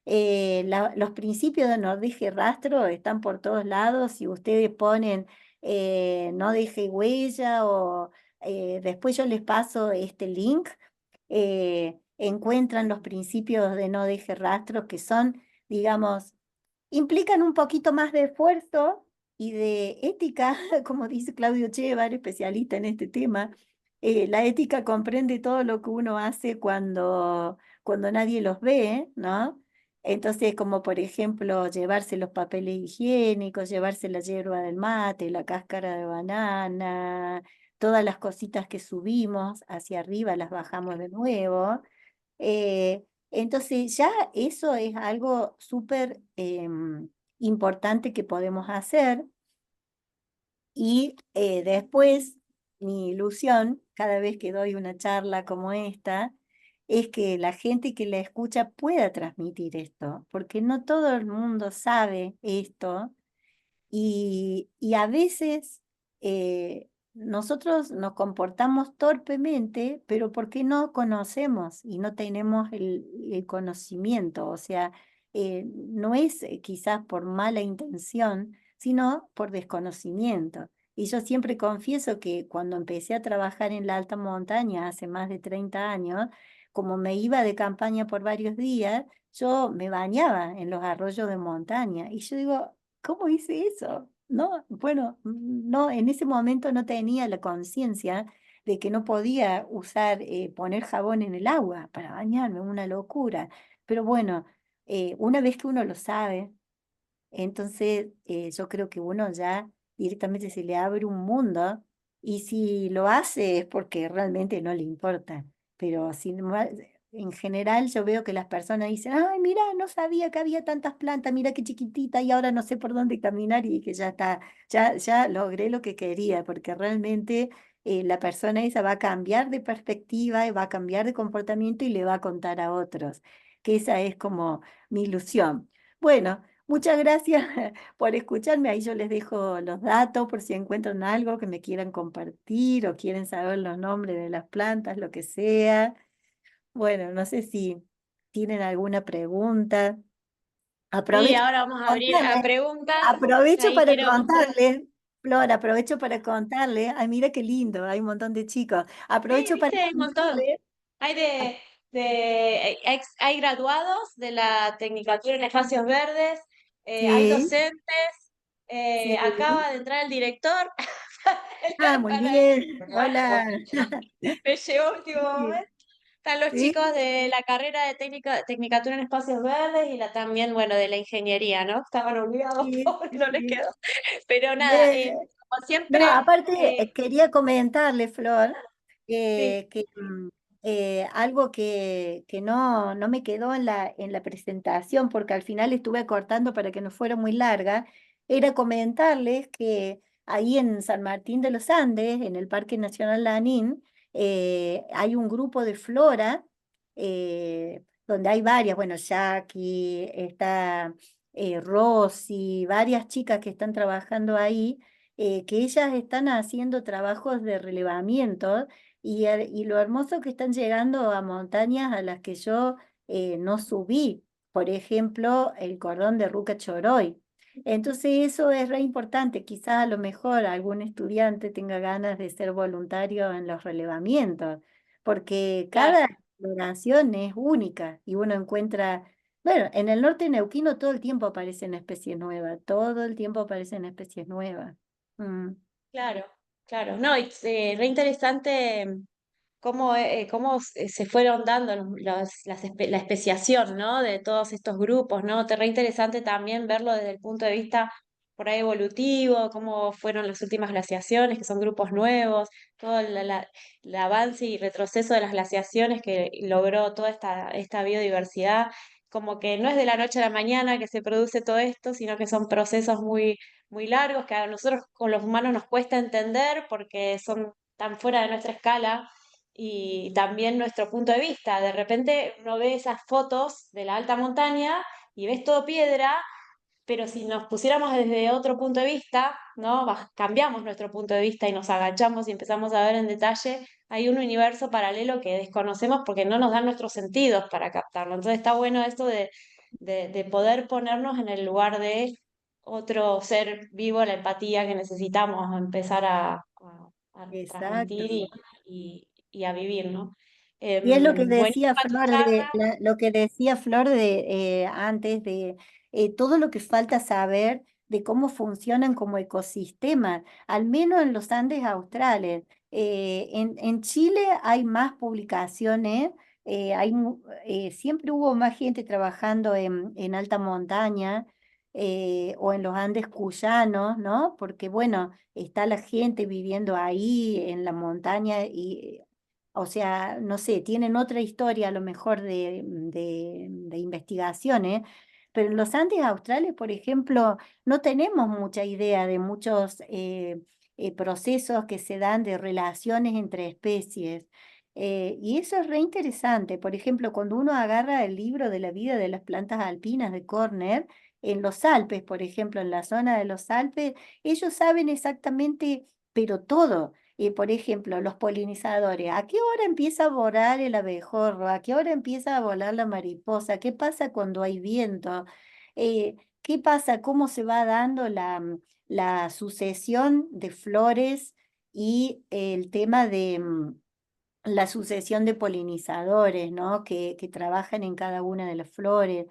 B: Los principios de no deje rastro están por todos lados. Si ustedes ponen no deje huella o después yo les paso este link, encuentran los principios de no deje rastro que son, digamos, implican un poquito más de esfuerzo y de ética, como dice Claudio Chevar, especialista en este tema. La ética comprende todo lo que uno hace cuando nadie los ve, ¿no? Entonces, como por ejemplo, llevarse los papeles higiénicos, llevarse la yerba del mate, la cáscara de banana, todas las cositas que subimos hacia arriba las bajamos de nuevo. Entonces ya eso es algo súper importante que podemos hacer y después mi ilusión, cada vez que doy una charla como esta, es que la gente que la escucha pueda transmitir esto, porque no todo el mundo sabe esto y a veces nosotros nos comportamos torpemente, pero porque no conocemos y no tenemos el conocimiento. O sea, no es quizás por mala intención, sino por desconocimiento. Y yo siempre confieso que cuando empecé a trabajar en la alta montaña hace más de 30 años, como me iba de campaña por varios días, yo me bañaba en los arroyos de montaña. Y yo digo, ¿cómo hice eso? No, bueno, no, en ese momento no tenía la conciencia de que no podía usar, poner jabón en el agua para bañarme, una locura. Pero bueno, una vez que uno lo sabe, entonces yo creo que uno ya directamente se le abre un mundo y si lo hace es porque realmente no le importa. Pero en general yo veo que las personas dicen, ay, mira, no sabía que había tantas plantas, mira qué chiquitita y ahora no sé por dónde caminar y que ya está, ya logré lo que quería, porque realmente la persona esa va a cambiar de perspectiva y va a cambiar de comportamiento y le va a contar a otros, que esa es como mi ilusión. Bueno. Muchas gracias por escucharme. Ahí yo les dejo los datos por si encuentran algo que me quieran compartir o quieren saber los nombres de las plantas, lo que sea. Bueno, no sé si tienen alguna pregunta.
A: Sí,
B: Aprovecho
A: ahora vamos a
B: para
A: abrir a
B: contarles,
A: preguntas.
B: aprovecho
A: Ahí
B: para
A: quiero,
B: contarles, Flor, aprovecho para contarles. Ay, mira qué lindo, hay un montón de chicos.
A: sí,
B: Aprovecho para
A: viste, hay un montón.
B: contarles.
A: Hay hay graduados de la Tecnicatura en Espacios Verdes, hay
B: Sí,
A: docentes,
B: sí.
A: acaba de entrar el director
B: Ah, muy
A: para
B: bien. Hola.
A: me llegó último
B: Sí,
A: momento. Están los
B: sí,
A: chicos de la carrera de Tecnicatura en Espacios Verdes y la también, bueno, de la ingeniería, ¿no? Estaban olvidados,
B: sí,
A: pobres, no les
B: sí.
A: quedó. Pero nada,
B: Bien.
A: como
B: No,
A: siempre,
B: aparte quería comentarle, Flor,
A: sí,
B: que algo que no me quedó en la presentación, porque al final estuve acortando para que no fuera muy larga, era comentarles que ahí en San Martín de los Andes, en el Parque Nacional Lanín, hay un grupo de flora, donde hay varias, bueno, Jackie, está Rosy, varias chicas que están trabajando ahí que ellas están haciendo trabajos de relevamiento y lo hermoso que están llegando a montañas a las que yo no subí, por ejemplo, el cordón de Ruca Choroy. Entonces eso es re importante, quizás a lo mejor algún estudiante tenga ganas de ser voluntario en los relevamientos, porque
A: claro.
B: cada exploración es única y uno encuentra, bueno, en el norte neuquino todo el tiempo aparecen especies nuevas, todo el tiempo aparecen especies nuevas. Mm,
A: Claro, claro. No, y re interesante cómo se fueron dando la especiación, ¿no? De todos estos grupos, ¿no? Te re interesante también verlo desde el punto de vista por ahí evolutivo, cómo fueron las últimas glaciaciones, que son grupos nuevos, todo el avance y retroceso de las glaciaciones que logró toda esta biodiversidad. Como que no es de la noche a la mañana que se produce todo esto, sino que son procesos muy largos que a nosotros con los humanos nos cuesta entender porque son tan fuera de nuestra escala y también nuestro punto de vista. De repente uno ve esas fotos de la alta montaña y ves todo piedra, pero si nos pusiéramos desde otro punto de vista, ¿no? Cambiamos nuestro punto de vista y nos agachamos y empezamos a ver en detalle, hay un universo paralelo que desconocemos porque no nos dan nuestros sentidos para captarlo. Entonces está bueno esto de poder ponernos en el lugar de otro ser vivo, la empatía que necesitamos, empezar a
B: Exacto.
A: transmitir y a vivir, ¿no?
B: Y es lo que decía
A: Buenísima tu
B: Flor
A: charla.
B: lo que decía Flor antes de todo lo que falta saber de cómo funcionan como ecosistema, al menos en los Andes australes. En Chile hay más publicaciones, siempre hubo más gente trabajando en alta montaña o en los Andes cuyanos, ¿no? Porque bueno, está la gente viviendo ahí en la montaña y o sea, no sé, tienen otra historia a lo mejor de investigaciones, pero en los Andes australes, por ejemplo, no tenemos mucha idea de muchos procesos que se dan de relaciones entre especies. Y eso es re interesante. Por ejemplo, cuando uno agarra el libro de la vida de las plantas alpinas de Corner, en los Alpes, por ejemplo, en la zona de los Alpes, ellos saben exactamente, pero todo. Por ejemplo, los polinizadores, ¿a qué hora empieza a volar el abejorro? ¿A qué hora empieza a volar la mariposa? ¿Qué pasa cuando hay viento? ¿Qué pasa? ¿Cómo se va dando la sucesión de flores y el tema de la sucesión de polinizadores, ¿no? Que trabajan en cada una de las flores?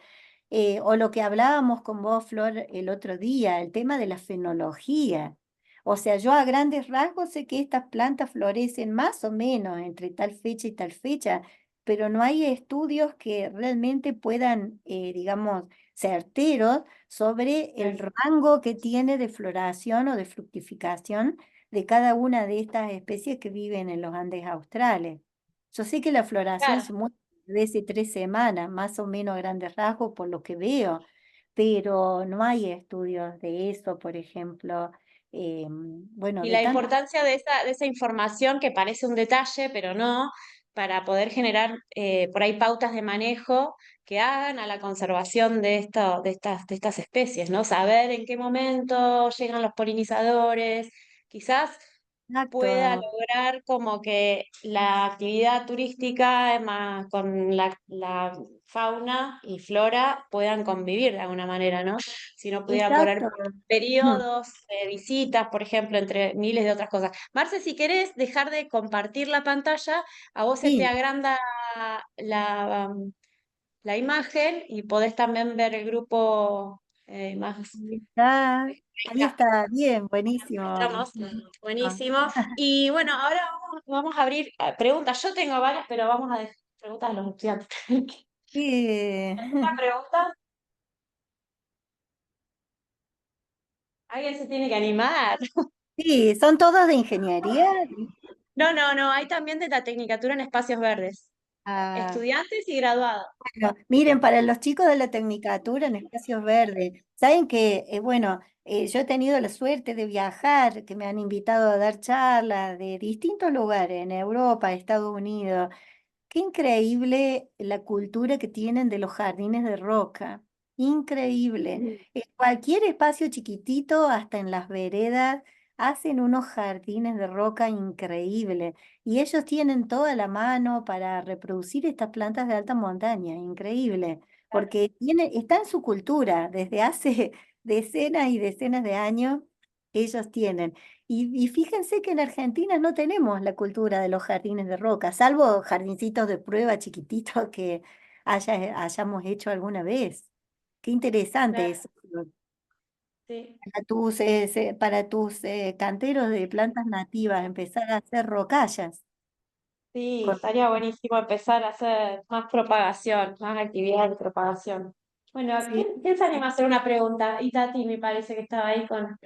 B: O lo que hablábamos con vos, Flor, el otro día, el tema de la fenología. O sea, yo a grandes rasgos sé que estas plantas florecen más o menos entre tal fecha y tal fecha, pero no hay estudios que realmente puedan, digamos, certeros sobre el rango que tiene de floración o de fructificación de cada una de estas especies que viven en los Andes australes. Yo sé que la floración
A: Claro.
B: se mueve desde 3 semanas, más o menos a grandes rasgos por lo que veo, pero no hay estudios de eso, por ejemplo, bueno,
A: Y
B: de
A: la
B: tantas.
A: importancia de esa información que parece un detalle, pero no, para poder generar por ahí pautas de manejo que hagan a la conservación de estas especies, ¿no? Saber en qué momento llegan los polinizadores, quizás pueda
B: Exacto,
A: lograr como que la actividad turística con la fauna y flora puedan convivir de alguna manera, ¿no? Si no pudiera poner
B: exacto.
A: periodos de visitas, por ejemplo, entre miles de otras cosas. Marce, si querés dejar de compartir la pantalla, a vos se te
B: Sí,
A: agranda la imagen y podés también ver el grupo más.
B: ahí está, bien, buenísimo.
A: Estamos,
B: Ah,
A: buenísimo. Y bueno, ahora vamos a abrir preguntas. Yo tengo varias, pero vamos a dejar preguntas a los estudiantes.
B: sí,
A: ¿Alguna pregunta? ¿Alguien se tiene que animar?
B: sí, son todos de ingeniería.
A: No, no, no, hay también de la Tecnicatura en Espacios Verdes.
B: Ah,
A: Estudiantes y graduados.
B: bueno, miren, para los chicos de la Tecnicatura en Espacios Verdes, saben que, bueno, yo he tenido la suerte de viajar, que me han invitado a dar charlas de distintos lugares, en Europa, Estados Unidos. Qué increíble la cultura que tienen de los jardines de roca. Increíble.
A: Mm.
B: En cualquier espacio chiquitito, hasta en las veredas, hacen unos jardines de roca increíbles. Y ellos tienen toda la mano para reproducir estas plantas de alta montaña. Increíble. Porque está en su cultura desde hace decenas y decenas de años. Ellos tienen. Y fíjense que en Argentina no tenemos la cultura de los jardines de roca, salvo jardincitos de prueba chiquititos que hayamos hecho alguna vez. Qué interesante
A: Claro,
B: eso.
A: sí.
B: Para tus canteros de plantas nativas, empezar a hacer rocallas.
A: Sí,
B: Con-
A: estaría buenísimo empezar a hacer más propagación, más actividad de propagación. Bueno,
B: sí,
A: ¿quién se anima a hacer una pregunta? Y Tati me parece que estaba ahí con.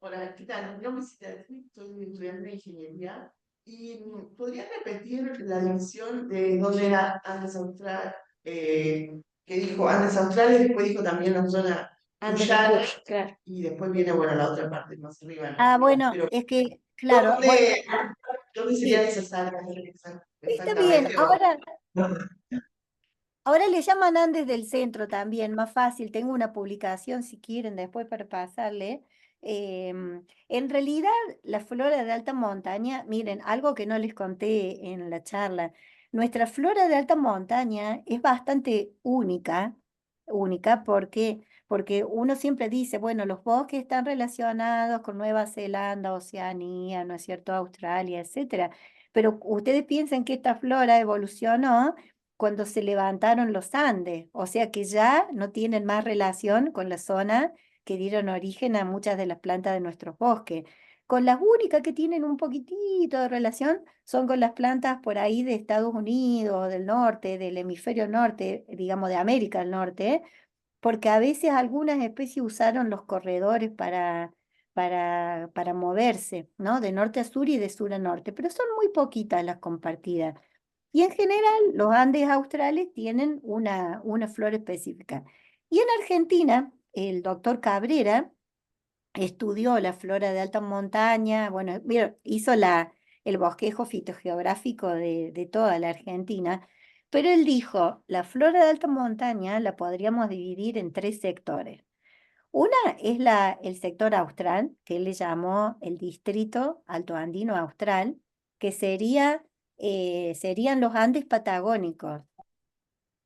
D: Hola, ¿qué tal? Mi nombre es Itatí, soy estudiante de ingeniería. ¿Y podrías repetir la división de dónde era Andes Austral? Que dijo Andes Australes, después dijo también la zona
A: Antes de
D: Cuyana,
A: Cuyo, claro.
D: y después viene, bueno, la otra parte más arriba, ¿no?
B: Ah, bueno,
D: Pero,
B: es que, claro, bueno,
D: ¿dónde, dónde serían
B: sí,
D: esas áreas
B: está bien.
D: exactamente? O-
B: Ahora le llaman Andes del Centro también, más fácil. Tengo una publicación, si quieren, después para pasarle. En realidad, la flora de alta montaña, miren, algo que no les conté en la charla, nuestra flora de alta montaña es bastante única porque uno siempre dice, bueno, los bosques están relacionados con Nueva Zelanda, Oceanía, ¿no es cierto?, Australia, etcétera. Pero ustedes piensan que esta flora evolucionó cuando se levantaron los Andes, o sea que ya no tienen más relación con la zona que dieron origen a muchas de las plantas de nuestros bosques. Con las únicas que tienen un poquitito de relación son con las plantas por ahí de Estados Unidos, del norte, del hemisferio norte, digamos de América del Norte, porque a veces algunas especies usaron los corredores para moverse, ¿no? De norte a sur y de sur a norte, pero son muy poquitas las compartidas. Y en general, los Andes australes tienen una flora específica. Y en Argentina, el doctor Cabrera estudió la flora de alta montaña, bueno, mira, hizo el bosquejo fitogeográfico de toda la Argentina, pero él dijo, la flora de alta montaña la podríamos dividir en tres sectores. Una es el sector austral, que él le llamó el distrito altoandino austral, que serían los Andes patagónicos,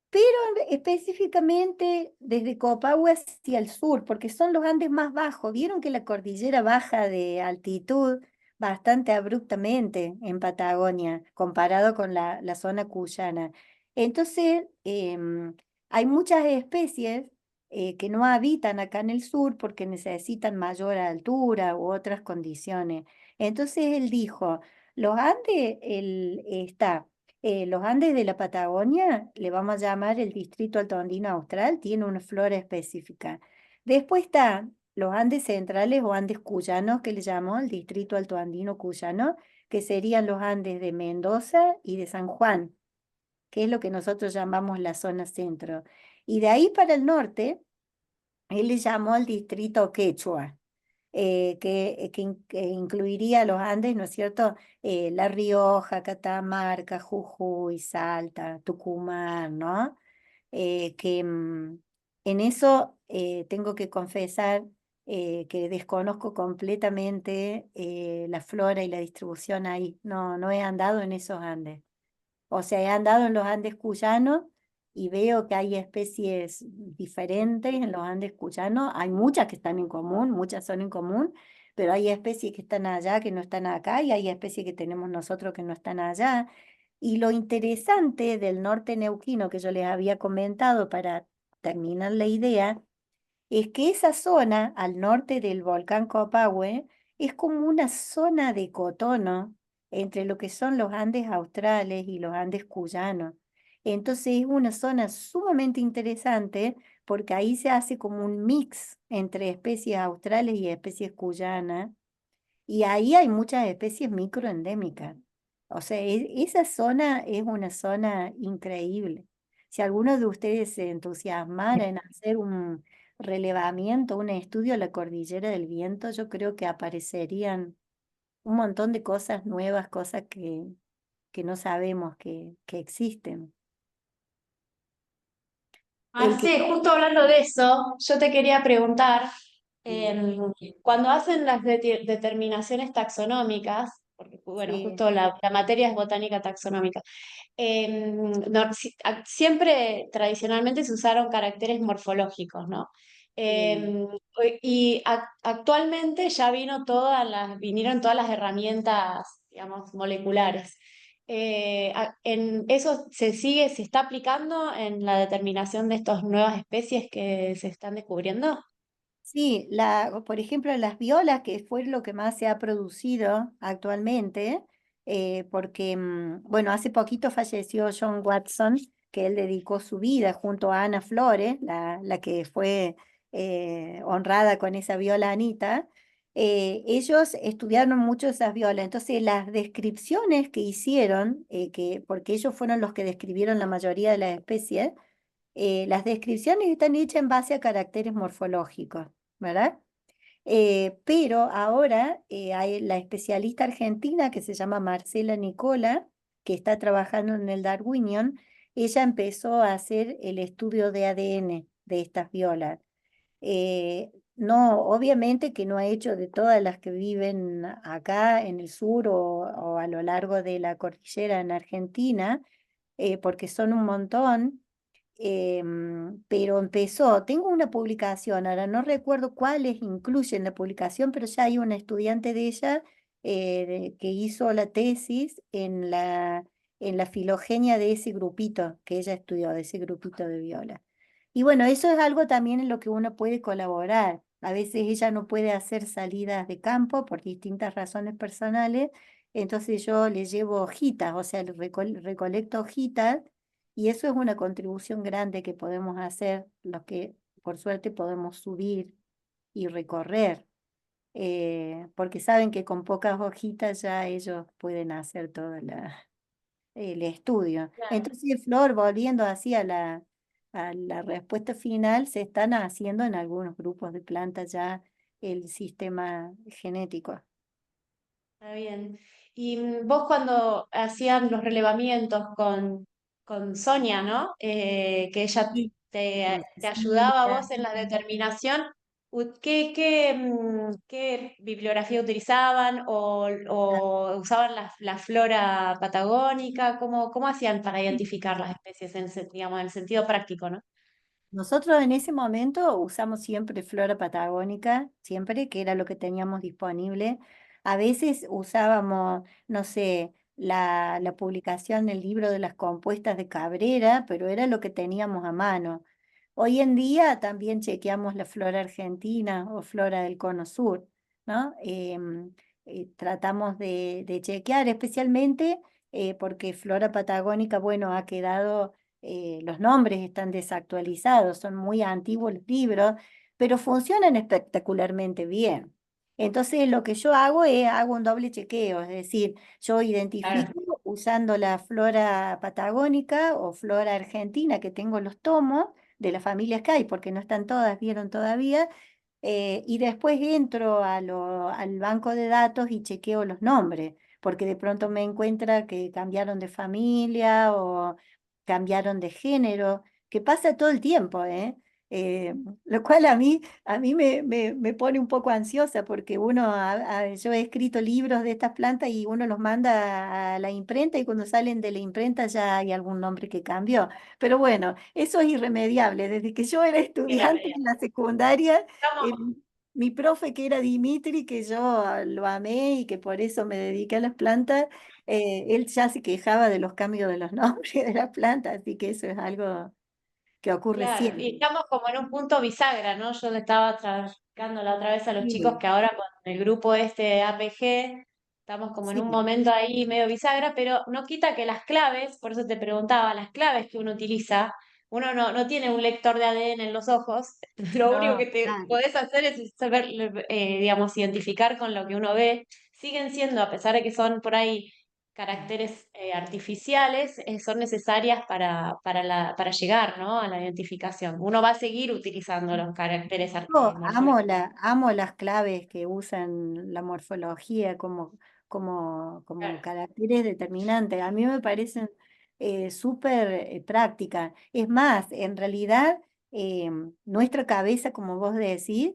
B: pero específicamente desde Copahue hacia el sur, porque son los Andes más bajos. Vieron que la cordillera baja de altitud bastante abruptamente en Patagonia, comparado con la zona cuyana. Entonces, hay muchas especies que no habitan acá en el sur porque necesitan mayor altura u otras condiciones. Entonces él dijo, los Andes, los Andes de la Patagonia, le vamos a llamar el Distrito Altoandino Austral, tiene una flora específica. Después está los Andes centrales o Andes cuyanos, que le llamó el Distrito Altoandino Cuyano, que serían los Andes de Mendoza y de San Juan, que es lo que nosotros llamamos la zona centro. Y de ahí para el norte, él le llamó el Distrito Quechua, que incluiría los Andes, ¿no es cierto? La Rioja, Catamarca, Jujuy, Salta, Tucumán, ¿no? En eso tengo que confesar que desconozco completamente la flora y la distribución ahí. No, no he andado en esos Andes. O sea, he andado en los Andes cuyanos y veo que hay especies diferentes en los Andes cuyanos. Hay muchas que están en común, muchas son en común, pero hay especies que están allá que no están acá y hay especies que tenemos nosotros que no están allá. Y lo interesante del norte neuquino que yo les había comentado para terminar la idea es que esa zona al norte del volcán Copahue es como una zona de cotono entre lo que son los Andes australes y los Andes cuyanos. Entonces es una zona sumamente interesante porque ahí se hace como un mix entre especies australes y especies cuyanas y ahí hay muchas especies microendémicas. O sea, esa zona es una zona increíble. Si alguno de ustedes se entusiasmara en hacer un relevamiento, un estudio de la cordillera del viento, yo creo que aparecerían un montón de cosas nuevas, cosas que no sabemos que existen. El que,
A: Marce, justo hablando de eso, yo te quería preguntar, em, cuando hacen las determinaciones taxonómicas, porque bueno,
B: sí,
A: justo la materia es botánica taxonómica, siempre tradicionalmente se usaron caracteres morfológicos, ¿no?
B: sí.
A: Em, y actualmente ya vinieron todas las herramientas, digamos, moleculares. En eso se está aplicando en la determinación de estas nuevas especies que se están descubriendo.
B: Sí, por ejemplo, las violas, que fue lo que más se ha producido actualmente, porque, bueno, hace poquito falleció John Watson, que él dedicó su vida junto a Ana Flores, la que fue honrada con esa viola Anita. Ellos estudiaron mucho esas violas, entonces las descripciones que hicieron, porque ellos fueron los que describieron la mayoría de las especies, Las descripciones están hechas en base a caracteres morfológicos, ¿verdad? Pero ahora hay la especialista argentina que se llama Marcela Nicola, que está trabajando en el Darwinion. Ella empezó a hacer el estudio de ADN de estas violas. No, obviamente que no ha hecho de todas las que viven acá en el sur o a lo largo de la cordillera en Argentina, porque son un montón, pero empezó, tengo una publicación, ahora no recuerdo cuáles incluyen la publicación, pero ya hay una estudiante de ella que hizo la tesis en la filogenia de ese grupito que ella estudió, de ese grupito de viola. Y bueno, eso es algo también en lo que uno puede colaborar. A veces ella no puede hacer salidas de campo por distintas razones personales, entonces yo le llevo hojitas, o sea, le recolecto hojitas y eso es una contribución grande que podemos hacer, los que por suerte podemos subir y recorrer, porque saben que con pocas hojitas ya ellos pueden hacer todo el estudio.
A: Claro.
B: Entonces, Flor, volviendo así a la respuesta final, se están haciendo en algunos grupos de plantas ya el sistema genético.
A: Está bien. Y vos cuando hacían los relevamientos con Sonia, ¿no? Que ella
B: Sí,
A: te ayudaba a
B: Cecilia.
A: vos en la determinación, ¿qué bibliografía utilizaban o usaban la flora patagónica? ¿Cómo hacían para identificar las especies digamos, en el sentido práctico, ¿no?
B: Nosotros en ese momento usamos siempre flora patagónica, siempre, que era lo que teníamos disponible. A veces usábamos, no sé, la publicación del libro de las compuestas de Cabrera, pero era lo que teníamos a mano. Hoy en día también chequeamos la flora argentina o flora del Cono Sur, ¿no? Tratamos de chequear especialmente porque flora patagónica, bueno, ha quedado los nombres están desactualizados, son muy antiguos los libros, pero funcionan espectacularmente bien. Entonces lo que yo hago es, hago un doble chequeo, es decir, yo
A: Claro.
B: identifico usando la flora patagónica o flora argentina que tengo los tomos de las familias que hay, porque no están todas, vieron todavía, y después entro al banco de datos y chequeo los nombres, porque de pronto me encuentra que cambiaron de familia o cambiaron de género, que pasa todo el tiempo, ¿eh? Lo cual a mí me pone un poco ansiosa porque yo he escrito libros de estas plantas y uno los manda a la imprenta y cuando salen de la imprenta ya hay algún nombre que cambió. Pero bueno, eso es irremediable. Desde que yo era
A: Era,
B: estudiante en la secundaria,
A: estamos,
B: eh, mi profe que era Dimitri, que yo lo amé y que por eso me dediqué a las plantas, él ya se quejaba de los cambios de los nombres de las plantas, así que eso es algo que ocurre
A: claro, y
B: siempre.
A: estamos como en un punto bisagra, ¿no? Yo le estaba explicando la otra vez a los chicos
B: Sí,
A: que ahora con el grupo este APG estamos como en un
B: sí,
A: momento ahí medio bisagra, pero no quita que las claves, por eso te preguntaba, las claves que uno utiliza, uno no tiene un lector de ADN en los ojos, lo único que
B: no,
A: te
B: claro.
A: podés hacer es saber, digamos, identificar con lo que uno ve. Siguen siendo, a pesar de que son por ahí caracteres artificiales son necesarias para llegar, ¿no? A la identificación. Uno va a seguir utilizando los caracteres
B: Yo
A: morfológicos.
B: amo las claves que usan la morfología como
A: Claro,
B: caracteres determinantes. A mí me parecen súper prácticas. Es más, en realidad, nuestra cabeza, como vos decís,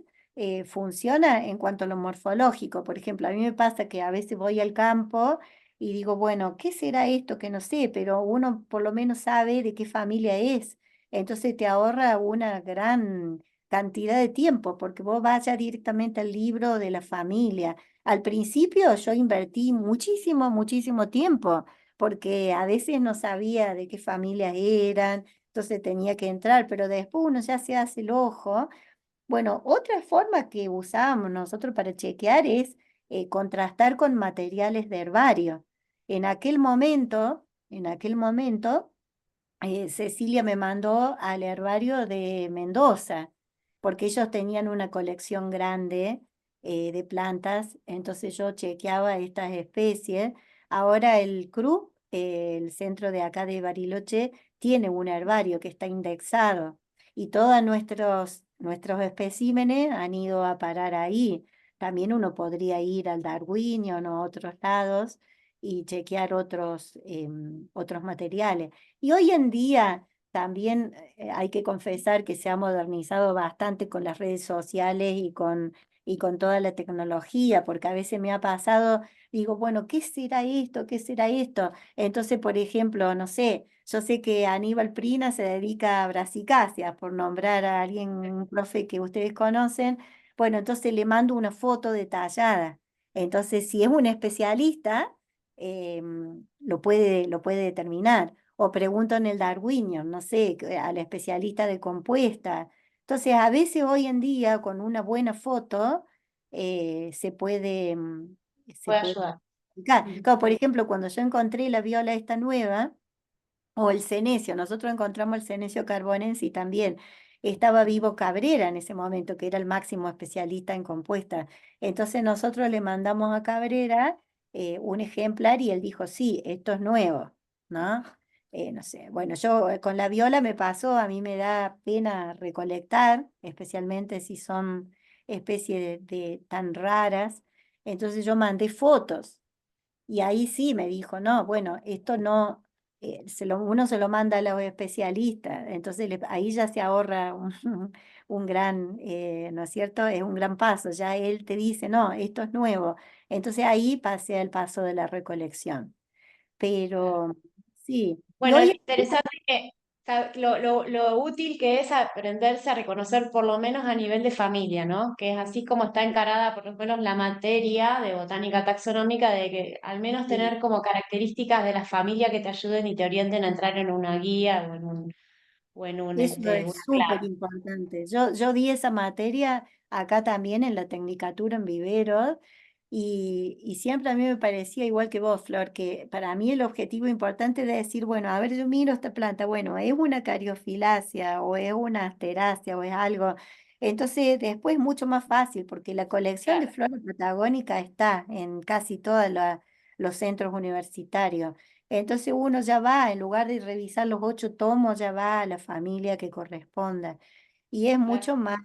B: funciona en cuanto a lo morfológico. Por ejemplo, a mí me pasa que a veces voy al campo y digo, bueno, ¿qué será esto? Que no sé, pero uno por lo menos sabe de qué familia es. Entonces te ahorra una gran cantidad de tiempo, porque vos vayas directamente al libro de la familia. Al principio yo invertí muchísimo, muchísimo tiempo, porque a veces no sabía de qué familias eran, entonces tenía que entrar, pero después uno ya se hace el ojo. Bueno, otra forma que usábamos nosotros para chequear es contrastar con materiales de herbario. En aquel momento, Cecilia me mandó al herbario de Mendoza, porque ellos tenían una colección grande de plantas, entonces yo chequeaba estas especies. Ahora el CRU el centro de acá de Bariloche tiene un herbario que está indexado y todos nuestros especímenes han ido a parar ahí. También uno podría ir al Darwinion o a otros lados y chequear otros materiales. Y hoy en día también hay que confesar que se ha modernizado bastante con las redes sociales y con toda la tecnología, porque a veces me ha pasado, digo, bueno, ¿qué será esto? ¿Qué será esto? Entonces, por ejemplo, no sé, yo sé que Aníbal Prina se dedica a brasicáceas, por nombrar a alguien, un profe que ustedes conocen. Bueno, entonces le mando una foto detallada. Entonces, si es un especialista, lo puede determinar. O pregunto en el Darwinion, no sé, al especialista de compuesta. Entonces, a veces hoy en día, con una buena foto, se puede, se
A: Puede
B: puede
A: ayudar.
B: explicar. Claro, por ejemplo, cuando yo encontré la viola esta nueva, o el cenecio, nosotros encontramos el cenecio carbonense y también estaba vivo Cabrera en ese momento, que era el máximo especialista en compuesta. Entonces nosotros le mandamos a Cabrera un ejemplar y él dijo, sí, esto es nuevo, ¿no? No sé, bueno, yo con la viola me pasó, a mí me da pena recolectar, especialmente si son especies de tan raras. Entonces yo mandé fotos y ahí sí me dijo, no, bueno, esto no, uno se lo manda a los especialistas, entonces ahí ya se ahorra un gran, ¿no es cierto? Es un gran paso, ya él te dice, no, esto es nuevo. Entonces ahí pasé al paso de la recolección. Pero sí, y
A: Bueno, lo
B: hoy
A: interesante que lo útil que es aprenderse a reconocer por lo menos a nivel de familia, ¿no? Que es así como está encarada por lo menos la materia de botánica taxonómica, de que al menos
B: sí,
A: tener como características de la familia que te ayuden y te orienten a entrar en una guía o en
B: eso es
A: una
B: súper
A: clase.
B: importante. Yo di esa materia acá también en la Tecnicatura en Viveros y siempre a mí me parecía igual que vos, Flor, que para mí el objetivo importante es decir, bueno, a ver, yo miro esta planta, bueno, es una cariofilacia o es una asterácea o es algo. Entonces después es mucho más fácil porque la colección de
A: Claro,
B: flora patagónica está en casi todos los centros universitarios. Entonces uno ya va, en lugar de revisar los 8 tomos, ya va a la familia que corresponda. Y es
A: claro.
B: mucho más,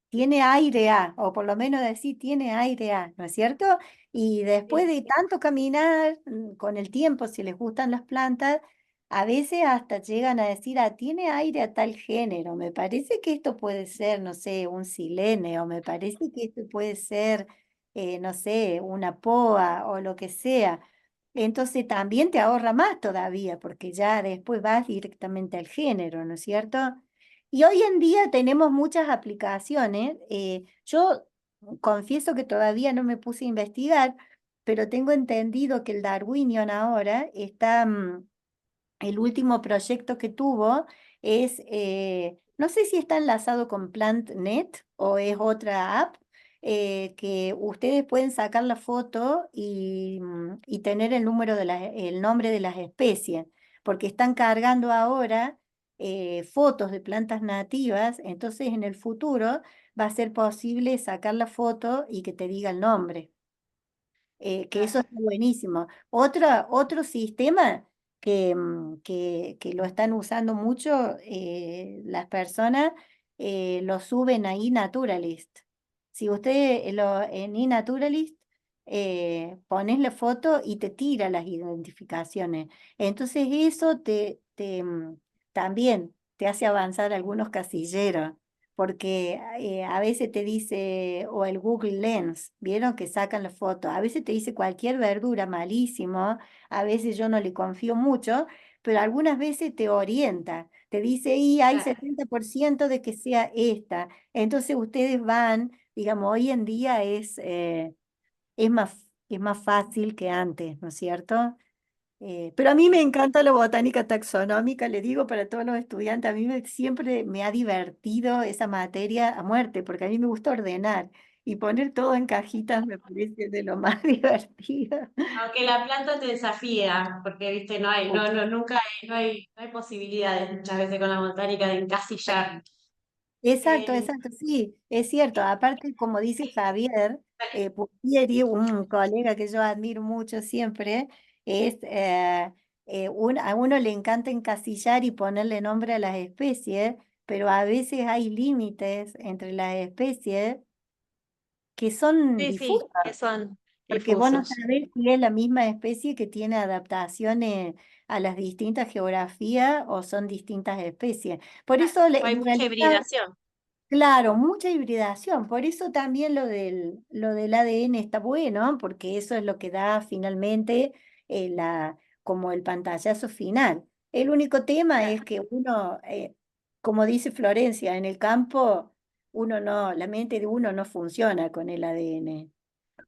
B: tiene aire a, o por lo menos decir, tiene aire a, ¿no es cierto? Y después
A: Sí,
B: de tanto caminar, con el tiempo, si les gustan las plantas, a veces hasta llegan a decir, ah, tiene aire a tal género, me parece que esto puede ser, no sé, un silene, o me parece que esto puede ser, no sé, una poa o lo que sea. Entonces también te ahorra más todavía, porque ya después vas directamente al género, ¿no es cierto? Y hoy en día tenemos muchas aplicaciones. Yo confieso que todavía no me puse a investigar, pero tengo entendido que el Darwinion ahora está, el último proyecto que tuvo es, no sé si está enlazado con PlantNet o es otra app, que ustedes pueden sacar la foto y tener el número el nombre de las especies, porque están cargando ahora fotos de plantas nativas, entonces en el futuro va a ser posible sacar la foto y que te diga el nombre, que eso
A: claro.
B: está buenísimo. Otro sistema que lo están usando mucho las personas, lo suben a eNaturalist. Si usted en eNaturalist pones la foto y te tira las identificaciones. Entonces eso también te hace avanzar algunos casilleros porque a veces te dice, o el Google Lens, ¿vieron que sacan la foto? A veces te dice cualquier verdura malísimo, a veces yo no le confío mucho, pero algunas veces te orienta, te dice, y hay
A: Claro.
B: 70% de que sea esta. Entonces ustedes van, digamos, hoy en día es más fácil que antes, ¿no es cierto? Pero a mí me encanta la botánica taxonómica, le digo para todos los estudiantes, a mí siempre me ha divertido esa materia a muerte, porque a mí me gusta ordenar y poner todo en cajitas me parece de lo más divertido.
A: Aunque la planta te desafía, porque viste, nunca no hay posibilidades muchas veces con la botánica de encasillar.
B: Exacto,
A: Eh,
B: exacto, sí, es cierto. Aparte, como dice Javier Pupieri, un colega que yo admiro mucho siempre, es, a uno le encanta encasillar y ponerle nombre a las especies, pero a veces hay límites entre las especies que son
A: Sí, sí,
B: difusas,
A: que son
B: porque vos no
A: difusos.
B: sabés si es la misma especie que tiene adaptaciones a las distintas geografías o son distintas especies. Por
A: Claro,
B: eso,
A: hay
B: en
A: mucha
B: realidad,
A: hibridación.
B: claro, mucha hibridación. Por eso también lo del ADN está bueno, porque eso es lo que da finalmente como el pantallazo final. El único tema
A: Claro,
B: es que uno, como dice Florencia, en el campo, la mente de uno no funciona con el ADN.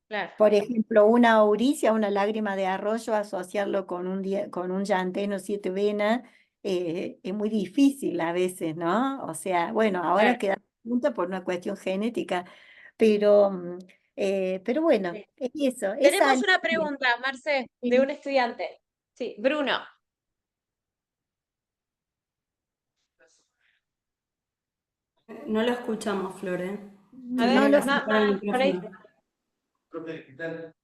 A: claro.
B: Por ejemplo, una auricia, una lágrima de arroyo, asociarlo con un llanteno siete venas, es muy difícil a veces, ¿no? O sea, bueno, ahora
A: Claro.
B: queda junta por una cuestión genética, pero, pero bueno,
A: Sí.
B: es eso, esa
A: Tenemos una
B: alegría.
A: pregunta, Marce, de
B: Sí.
A: un estudiante. Sí, Bruno.
C: No lo escuchamos, Flore.
A: A
C: Te
A: ver,
B: No
C: tenés que
B: lo sé.
C: acercar al
A: por ahí.
C: micrófono.
E: Profe, ¿qué tal?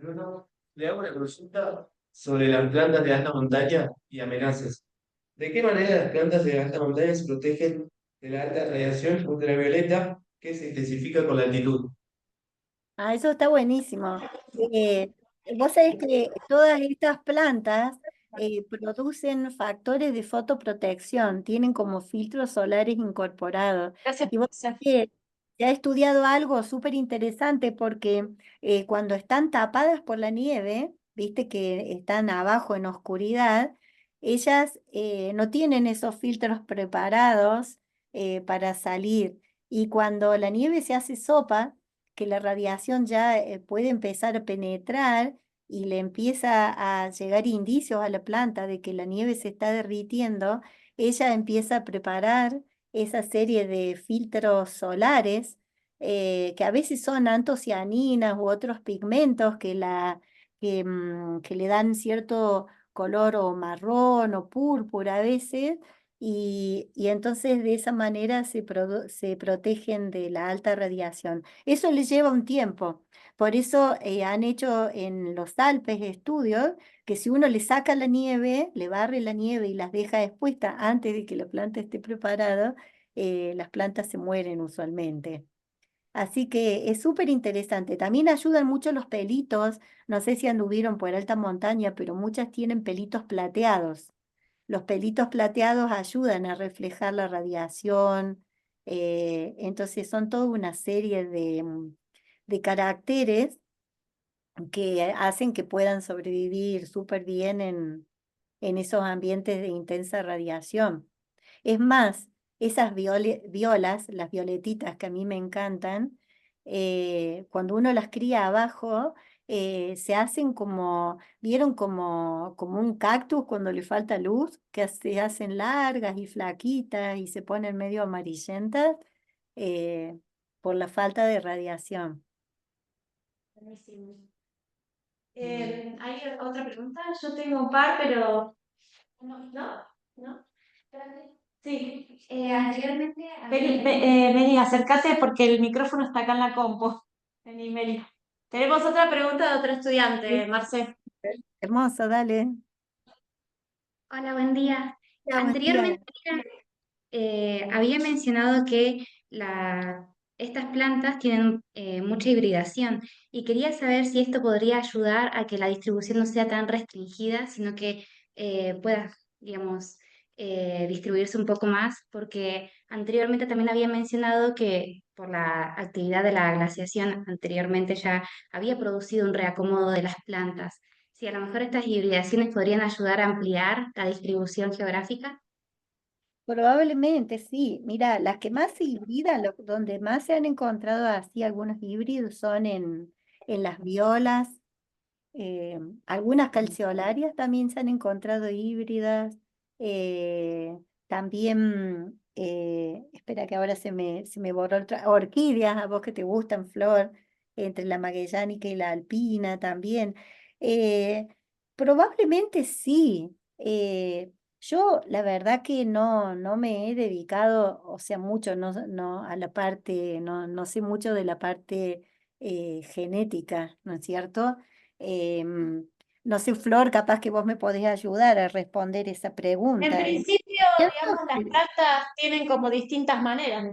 E: Bruno, le hago una consulta sobre las plantas de alta montaña y amenazas. ¿De qué manera las plantas de alta montaña se protegen de la alta radiación ultravioleta que se intensifica con la altitud?
B: Ah, eso está buenísimo. Eh, Vos sabés que todas estas plantas producen factores de fotoprotección, tienen como filtros solares incorporados.
A: Gracias,
B: Y vos sabés
A: profesor.
B: que se ha estudiado algo súper interesante porque cuando están tapadas por la nieve, viste que están abajo en oscuridad, ellas no tienen esos filtros preparados para salir. Y cuando la nieve se hace sopa, que la radiación ya puede empezar a penetrar y le empieza a llegar indicios a la planta de que la nieve se está derritiendo, ella empieza a preparar esa serie de filtros solares que a veces son antocianinas u otros pigmentos que le dan cierto color o marrón o púrpura a veces, y entonces de esa manera se protegen de la alta radiación. Eso le lleva un tiempo. Por eso han hecho en los Alpes estudios que si uno le saca la nieve, le barre la nieve y las deja expuestas antes de que la planta esté preparada, las plantas se mueren usualmente. Así que es súper interesante. También ayudan mucho los pelitos. No sé si anduvieron por alta montaña, pero muchas tienen pelitos plateados. Los pelitos plateados ayudan a reflejar la radiación. Entonces son toda una serie de caracteres que hacen que puedan sobrevivir súper bien en esos ambientes de intensa radiación. Es más, esas violas, las violetitas que a mí me encantan, cuando uno las cría abajo, se hacen como, ¿vieron como un cactus cuando le falta luz? Que se hacen largas y flaquitas y se ponen medio amarillentas eh, por la falta de radiación.
A: Buenísimo. ¿Hay otra pregunta? Yo tengo un par, pero... ¿No? ¿No? ¿No? Sí.
F: Anteriormente
A: Vení,
F: había...
A: vení, acércate porque el micrófono está acá en la compu. Vení, Meli. Tenemos otra pregunta de otro estudiante,
B: Sí.
A: Marce.
B: Hermoso, dale.
F: Hola, buen día.
B: Ya, buen día.
F: Anteriormente había mencionado que estas plantas tienen mucha hibridación y quería saber si esto podría ayudar a que la distribución no sea tan restringida, sino que pueda, digamos, distribuirse un poco más, porque anteriormente también había mencionado que por la actividad de la glaciación anteriormente ya había producido un reacomodo de las plantas. Si a lo mejor estas hibridaciones podrían ayudar a ampliar la distribución geográfica.
B: Probablemente sí. Mira, las que más se hibridan, donde más se han encontrado así algunos híbridos son en las violas, algunas calceolarias también se han encontrado híbridas. También, espera que ahora se me borró otra, orquídeas, a vos que te gustan, Flor, entre la magellánica y la alpina también. Eh, Probablemente sí. Yo la verdad que no me he dedicado, o sea, mucho, no a la parte, no sé mucho de la parte genética, ¿no es cierto? Em, No sé, Flor, capaz que vos me podés ayudar a responder esa
A: En
B: pregunta.
A: principio,
B: Pienso
A: digamos, las
B: que-
A: plantas tienen como distintas maneras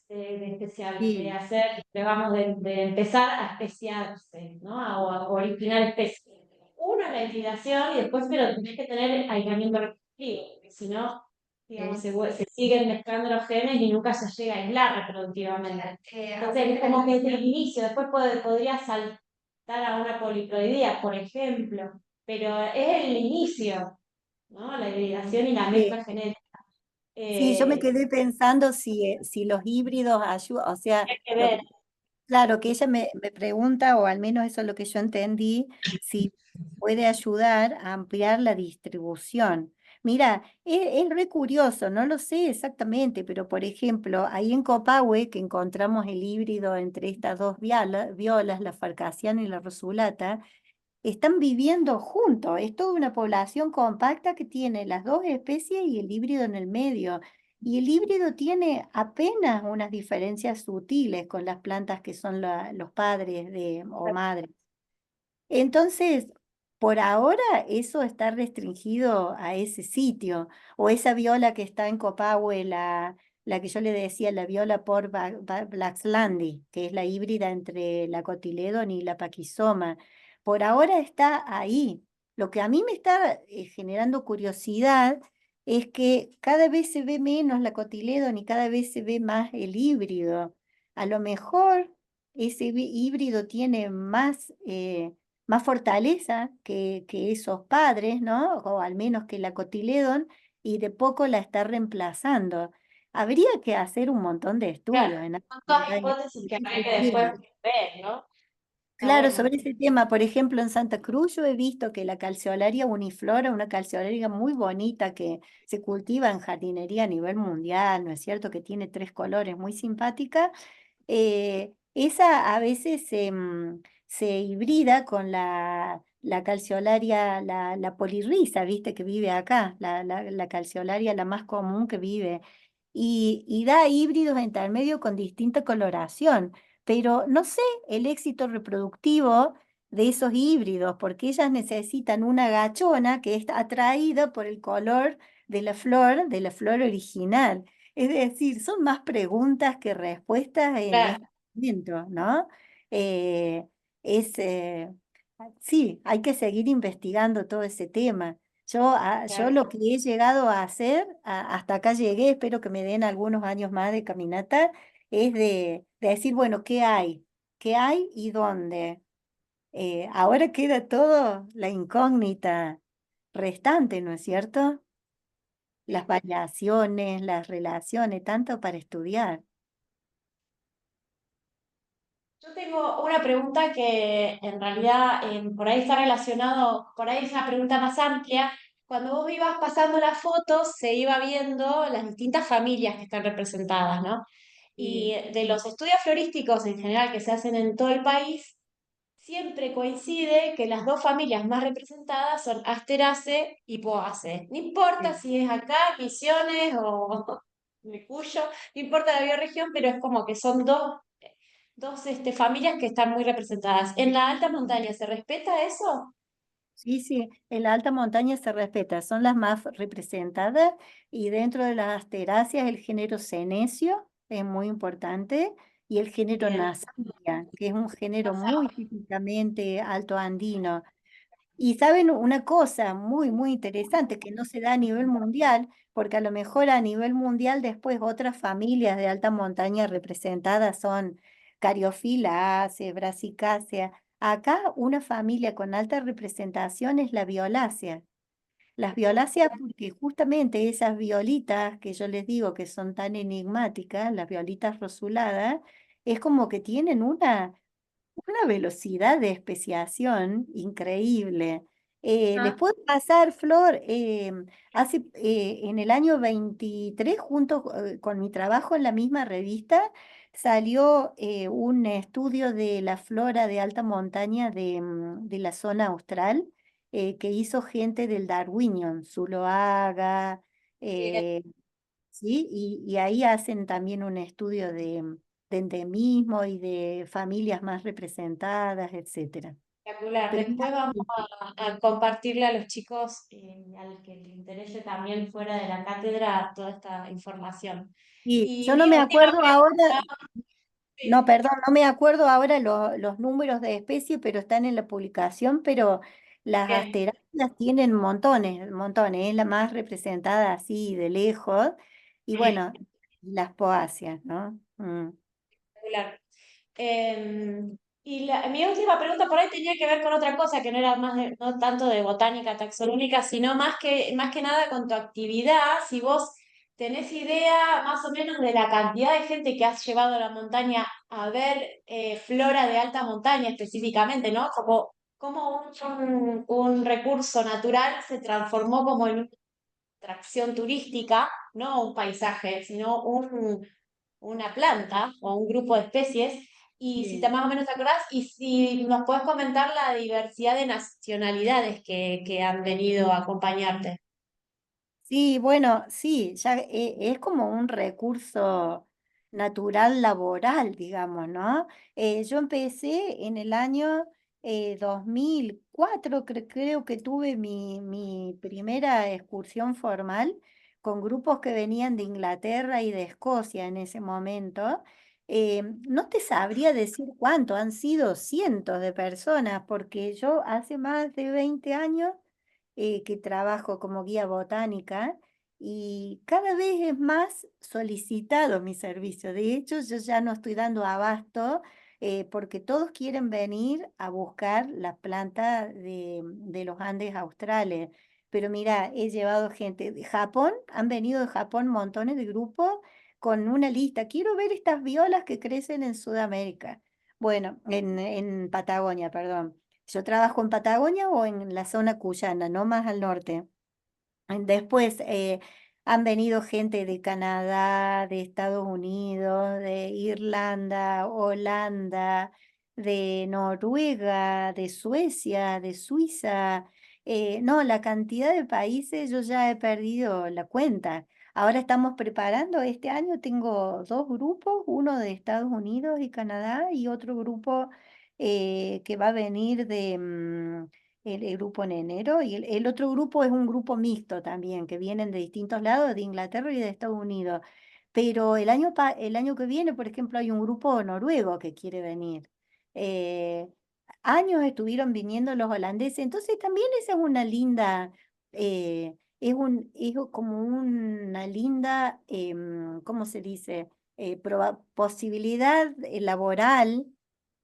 A: de
B: Sí,
A: hacer, digamos, de empezar a especiarse, ¿no? A originar especies. Uno es la hibridación y después, pero tenés que tener aislamiento reproductivo, porque si no, digamos, se siguen mezclando los genes y nunca se llega a aislar reproductivamente. Entonces, es como que desde el inicio, después podría saltar a una poliploidía, por ejemplo, pero es el inicio, ¿no? La hibridación y la
B: sí.
A: mezcla genética.
B: Sí, yo me
A: Eh,
B: quedé pensando si los híbridos ayudan, o sea,
A: hay que
B: lo
A: ver.
B: que, claro, que ella me pregunta, o al menos eso es lo que yo entendí, si puede ayudar a ampliar la distribución. Mira, es re curioso, no lo sé exactamente, pero por ejemplo, ahí en Copahue, que encontramos el híbrido entre estas dos violas, la farcasiana y la rosulata, están viviendo juntos. Es toda una población compacta que tiene las dos especies y el híbrido en el medio. Y el híbrido tiene apenas unas diferencias sutiles con las plantas que son los padres o madres. Entonces, por ahora eso está restringido a ese sitio, o esa viola que está en Copahue, la que yo le decía, la viola por Blaxlandi, que es la híbrida entre la cotiledon y la paquizoma. Por ahora está ahí. Lo que a mí me está generando curiosidad es que cada vez se ve menos la cotiledon y cada vez se ve más el híbrido. A lo mejor ese híbrido tiene más fortaleza que esos padres, ¿no? O al menos que la cotiledon, y de poco la está reemplazando. Habría que hacer un montón de
A: Claro,
B: estudios en alta
A: son todas
B: montaña
A: hipótesis
B: sobre
A: que
B: ese
A: hay que después
B: tema.
A: ver, ¿no? Está
B: Claro,
A: bueno.
B: sobre ese tema, por ejemplo, en Santa Cruz yo he visto que la calceolaria uniflora, una calceolaria muy bonita que se cultiva en jardinería a nivel mundial, ¿no es cierto? Que tiene 3 colores, muy simpática. Esa a veces se hibrida con la calceolaria, la polirrisa, viste, que vive acá, la calceolaria la más común que vive, y da híbridos intermedios con distinta coloración, pero no sé el éxito reproductivo de esos híbridos, porque ellas necesitan una gachona que está atraída por el color de la flor original. Es decir, son más preguntas que respuestas en
A: Claro,
B: este momento, ¿no? Eh, es, sí, hay que seguir investigando todo ese tema. Yo
A: claro.
B: lo que he llegado a hacer, hasta acá llegué, espero que me den algunos años más de caminata, es de decir, bueno, ¿qué hay? ¿Qué hay y dónde? Ahora queda todo la incógnita restante, ¿no es cierto? Las variaciones, las relaciones, tanto para estudiar.
A: Yo tengo una pregunta que en realidad por ahí está relacionado, por ahí es una pregunta más amplia. Cuando vos ibas pasando las fotos, se iba viendo las distintas familias que están representadas, ¿no? Y
B: Sí,
A: de los estudios florísticos en general que se hacen en todo el país, siempre coincide que las dos familias más representadas son Asteraceae y Poaceae. No importa
B: sí.
A: si es acá, Misiones o Cuyo, no importa la bioregión, pero es como que son dos familias que están muy representadas. ¿En la alta montaña se respeta eso?
B: Sí, sí, en la alta montaña se respeta, son las más representadas y dentro de las asteráceas el género Senecio es muy importante y el género
A: Bien.
B: Nasandia, que es un género muy típicamente alto andino. Y saben una cosa muy, muy interesante que no se da a nivel mundial, porque a lo mejor a nivel mundial después otras familias de alta montaña representadas son Caryophyllaceae, Brassicacea. Acá una familia con alta representación es la violácea. Las violáceas porque justamente esas violitas que yo les digo que son tan enigmáticas, las violitas rosuladas, es como que tienen una velocidad de especiación increíble. Les
A: Ah,
B: puedo pasar, Flor, en el año 23, junto con mi trabajo en la misma revista, salió un estudio de la flora de alta montaña de la zona austral, que hizo gente del Darwinion, Zuloaga,
A: bien.
B: eh, ¿sí? Y ahí hacen también un estudio de endemismo y de familias más representadas, etcétera.
A: Espectacular.
B: Pero
A: Después vamos a compartirle a los chicos, al que le interese también fuera de la cátedra, toda esta información.
B: y
A: Y
B: yo no
A: mi
B: me
A: última
B: acuerdo ahora,
A: pregunta,
B: no,
A: sí,
B: perdón, no me acuerdo ahora los números de especie, pero están en la publicación, pero las
A: bien,
B: asteráceas tienen montones, montones, es la más representada así de lejos, y
A: bien,
B: bueno, las poáceas, ¿no?
A: espectacular. Y mi última pregunta por ahí tenía que ver con otra cosa, que no era no tanto de botánica taxonómica, sino más que nada con tu actividad. Si vos tenés idea más o menos de la cantidad de gente que has llevado a la montaña a ver flora de alta montaña específicamente, ¿no? Como un recurso natural se transformó como en una atracción turística, no un paisaje, sino una planta o un grupo de especies, y si te
B: Sí.
A: más o menos te acordás, y si nos puedes comentar la diversidad de nacionalidades que han venido a acompañarte.
B: Sí, bueno, sí, ya es como un recurso natural laboral, digamos, ¿no? Yo empecé en el año 2004, creo que tuve mi primera excursión formal con grupos que venían de Inglaterra y de Escocia en ese momento. No te sabría decir cuánto, han sido cientos de personas, porque yo hace más de 20 años que trabajo como guía botánica y cada vez es más solicitado mi servicio. De hecho, yo ya no estoy dando abasto porque todos quieren venir a buscar las plantas de los Andes australes. Pero mira, he llevado gente de Japón, han venido de Japón montones de grupos con una lista. Quiero ver estas violas que crecen en Sudamérica. Bueno, en Patagonia, perdón. Yo trabajo en Patagonia o en la zona cuyana, no más al norte. Después han venido gente de Canadá, de Estados Unidos, de Irlanda, Holanda, de Noruega, de Suecia, de Suiza. No, la cantidad de países yo ya he perdido la cuenta. Ahora estamos preparando, este año tengo dos grupos, uno de Estados Unidos y Canadá y otro grupo que va a venir el grupo en enero y el otro grupo es un grupo mixto también, que vienen de distintos lados, de Inglaterra y de Estados Unidos. Pero el año que viene, por ejemplo, hay un grupo noruego que quiere venir. Eh, Años estuvieron viniendo los holandeses, entonces también esa es una linda, es como una linda, ¿cómo se dice? Posibilidad laboral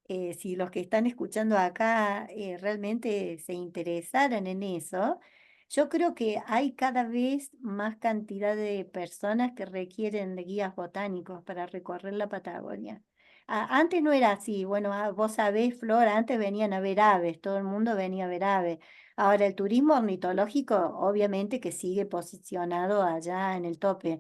B: si los que están escuchando acá realmente se interesaran en eso, yo creo que hay cada vez más cantidad de personas que requieren de guías botánicos para recorrer la Patagonia. Antes no era así, bueno, vos sabés, Flor, antes venían a ver aves, todo el mundo venía a ver aves. Ahora el turismo ornitológico obviamente que sigue posicionado allá en el tope,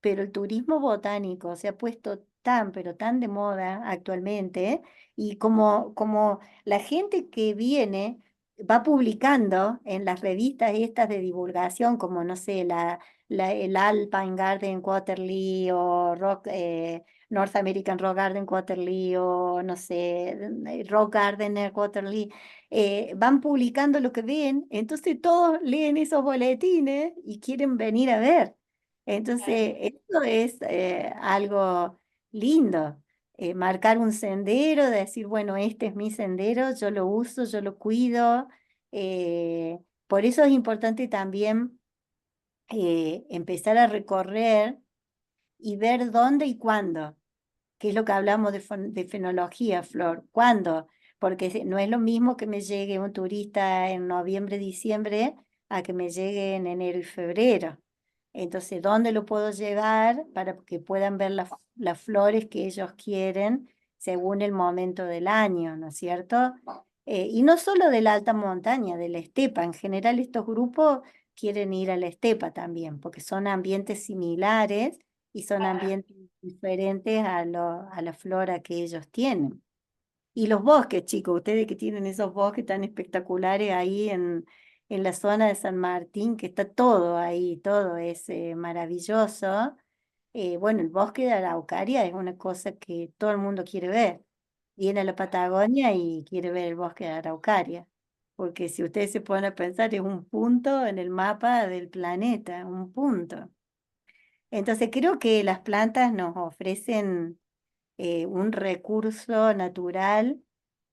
B: pero el turismo botánico se ha puesto tan, pero tan de moda actualmente, y como la gente que viene va publicando en las revistas estas de divulgación, como no sé, el Alpine Garden Quarterly o North American Rock Garden Quarterly o no sé, Rock Gardener Quarterly, van publicando lo que ven, entonces todos leen esos boletines y quieren venir a ver. Entonces, esto es algo lindo, marcar un sendero, decir, bueno, este es mi sendero, yo lo uso, yo lo cuido. Por eso es importante también empezar a recorrer y ver dónde y cuándo, que es lo que hablamos de fenología, Flor. ¿Cuándo? Porque no es lo mismo que me llegue un turista en noviembre, diciembre, a que me llegue en enero y febrero. Entonces, ¿dónde lo puedo llevar para que puedan ver las flores que ellos quieren según el momento del año, ¿no es cierto? Y no solo de la alta montaña, de la estepa. En general, estos grupos quieren ir a la estepa también, porque son ambientes similares y son ambientes diferentes a la flora que ellos tienen. Y los bosques, chicos, ustedes que tienen esos bosques tan espectaculares ahí en la zona de San Martín, que está todo ahí, todo es maravilloso. Bueno, el bosque de Araucaria es una cosa que todo el mundo quiere ver. viene a la Patagonia y quiere ver el bosque de Araucaria. Porque si ustedes se ponen a pensar, es un punto en el mapa del planeta, un punto. Entonces creo que las plantas nos ofrecen un recurso natural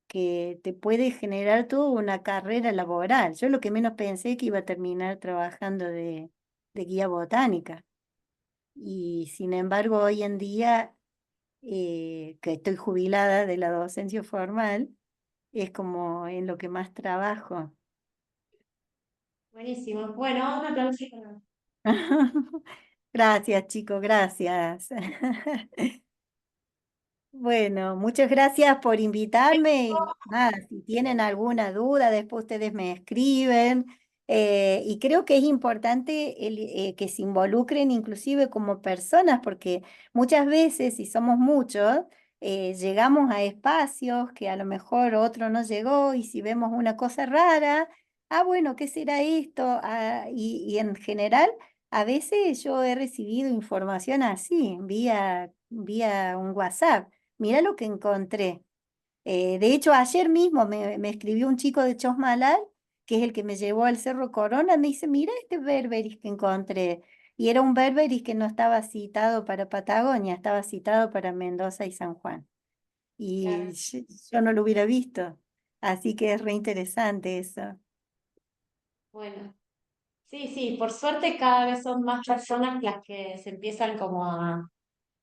B: que te puede generar toda una carrera laboral. Yo lo que menos pensé que iba a terminar trabajando de guía botánica. Y sin embargo, hoy en día, que estoy jubilada de la docencia formal, es como en lo que más trabajo.
A: Buenísimo. Bueno, un aplauso.
B: Gracias, chicos, gracias. Bueno, muchas gracias por invitarme. Y nada, si tienen alguna duda, después ustedes me escriben. Y creo que es importante que se involucren inclusive como personas, porque muchas veces, si somos muchos, llegamos a espacios que a lo mejor otro no llegó y si vemos una cosa rara, bueno, ¿qué será esto? Y en general, a veces yo he recibido información así, vía un WhatsApp. Mira lo que encontré. De hecho, ayer mismo me escribió un chico de Chosmalal, que es el que me llevó al Cerro Corona, me dice, mira este berberis que encontré. Y era un berberis que no estaba citado para Patagonia, estaba citado para Mendoza y San Juan. Y
A: Claro.
B: yo no lo hubiera visto. Así que es re interesante eso.
A: Bueno, sí, sí, por suerte cada vez son más personas las que se empiezan como a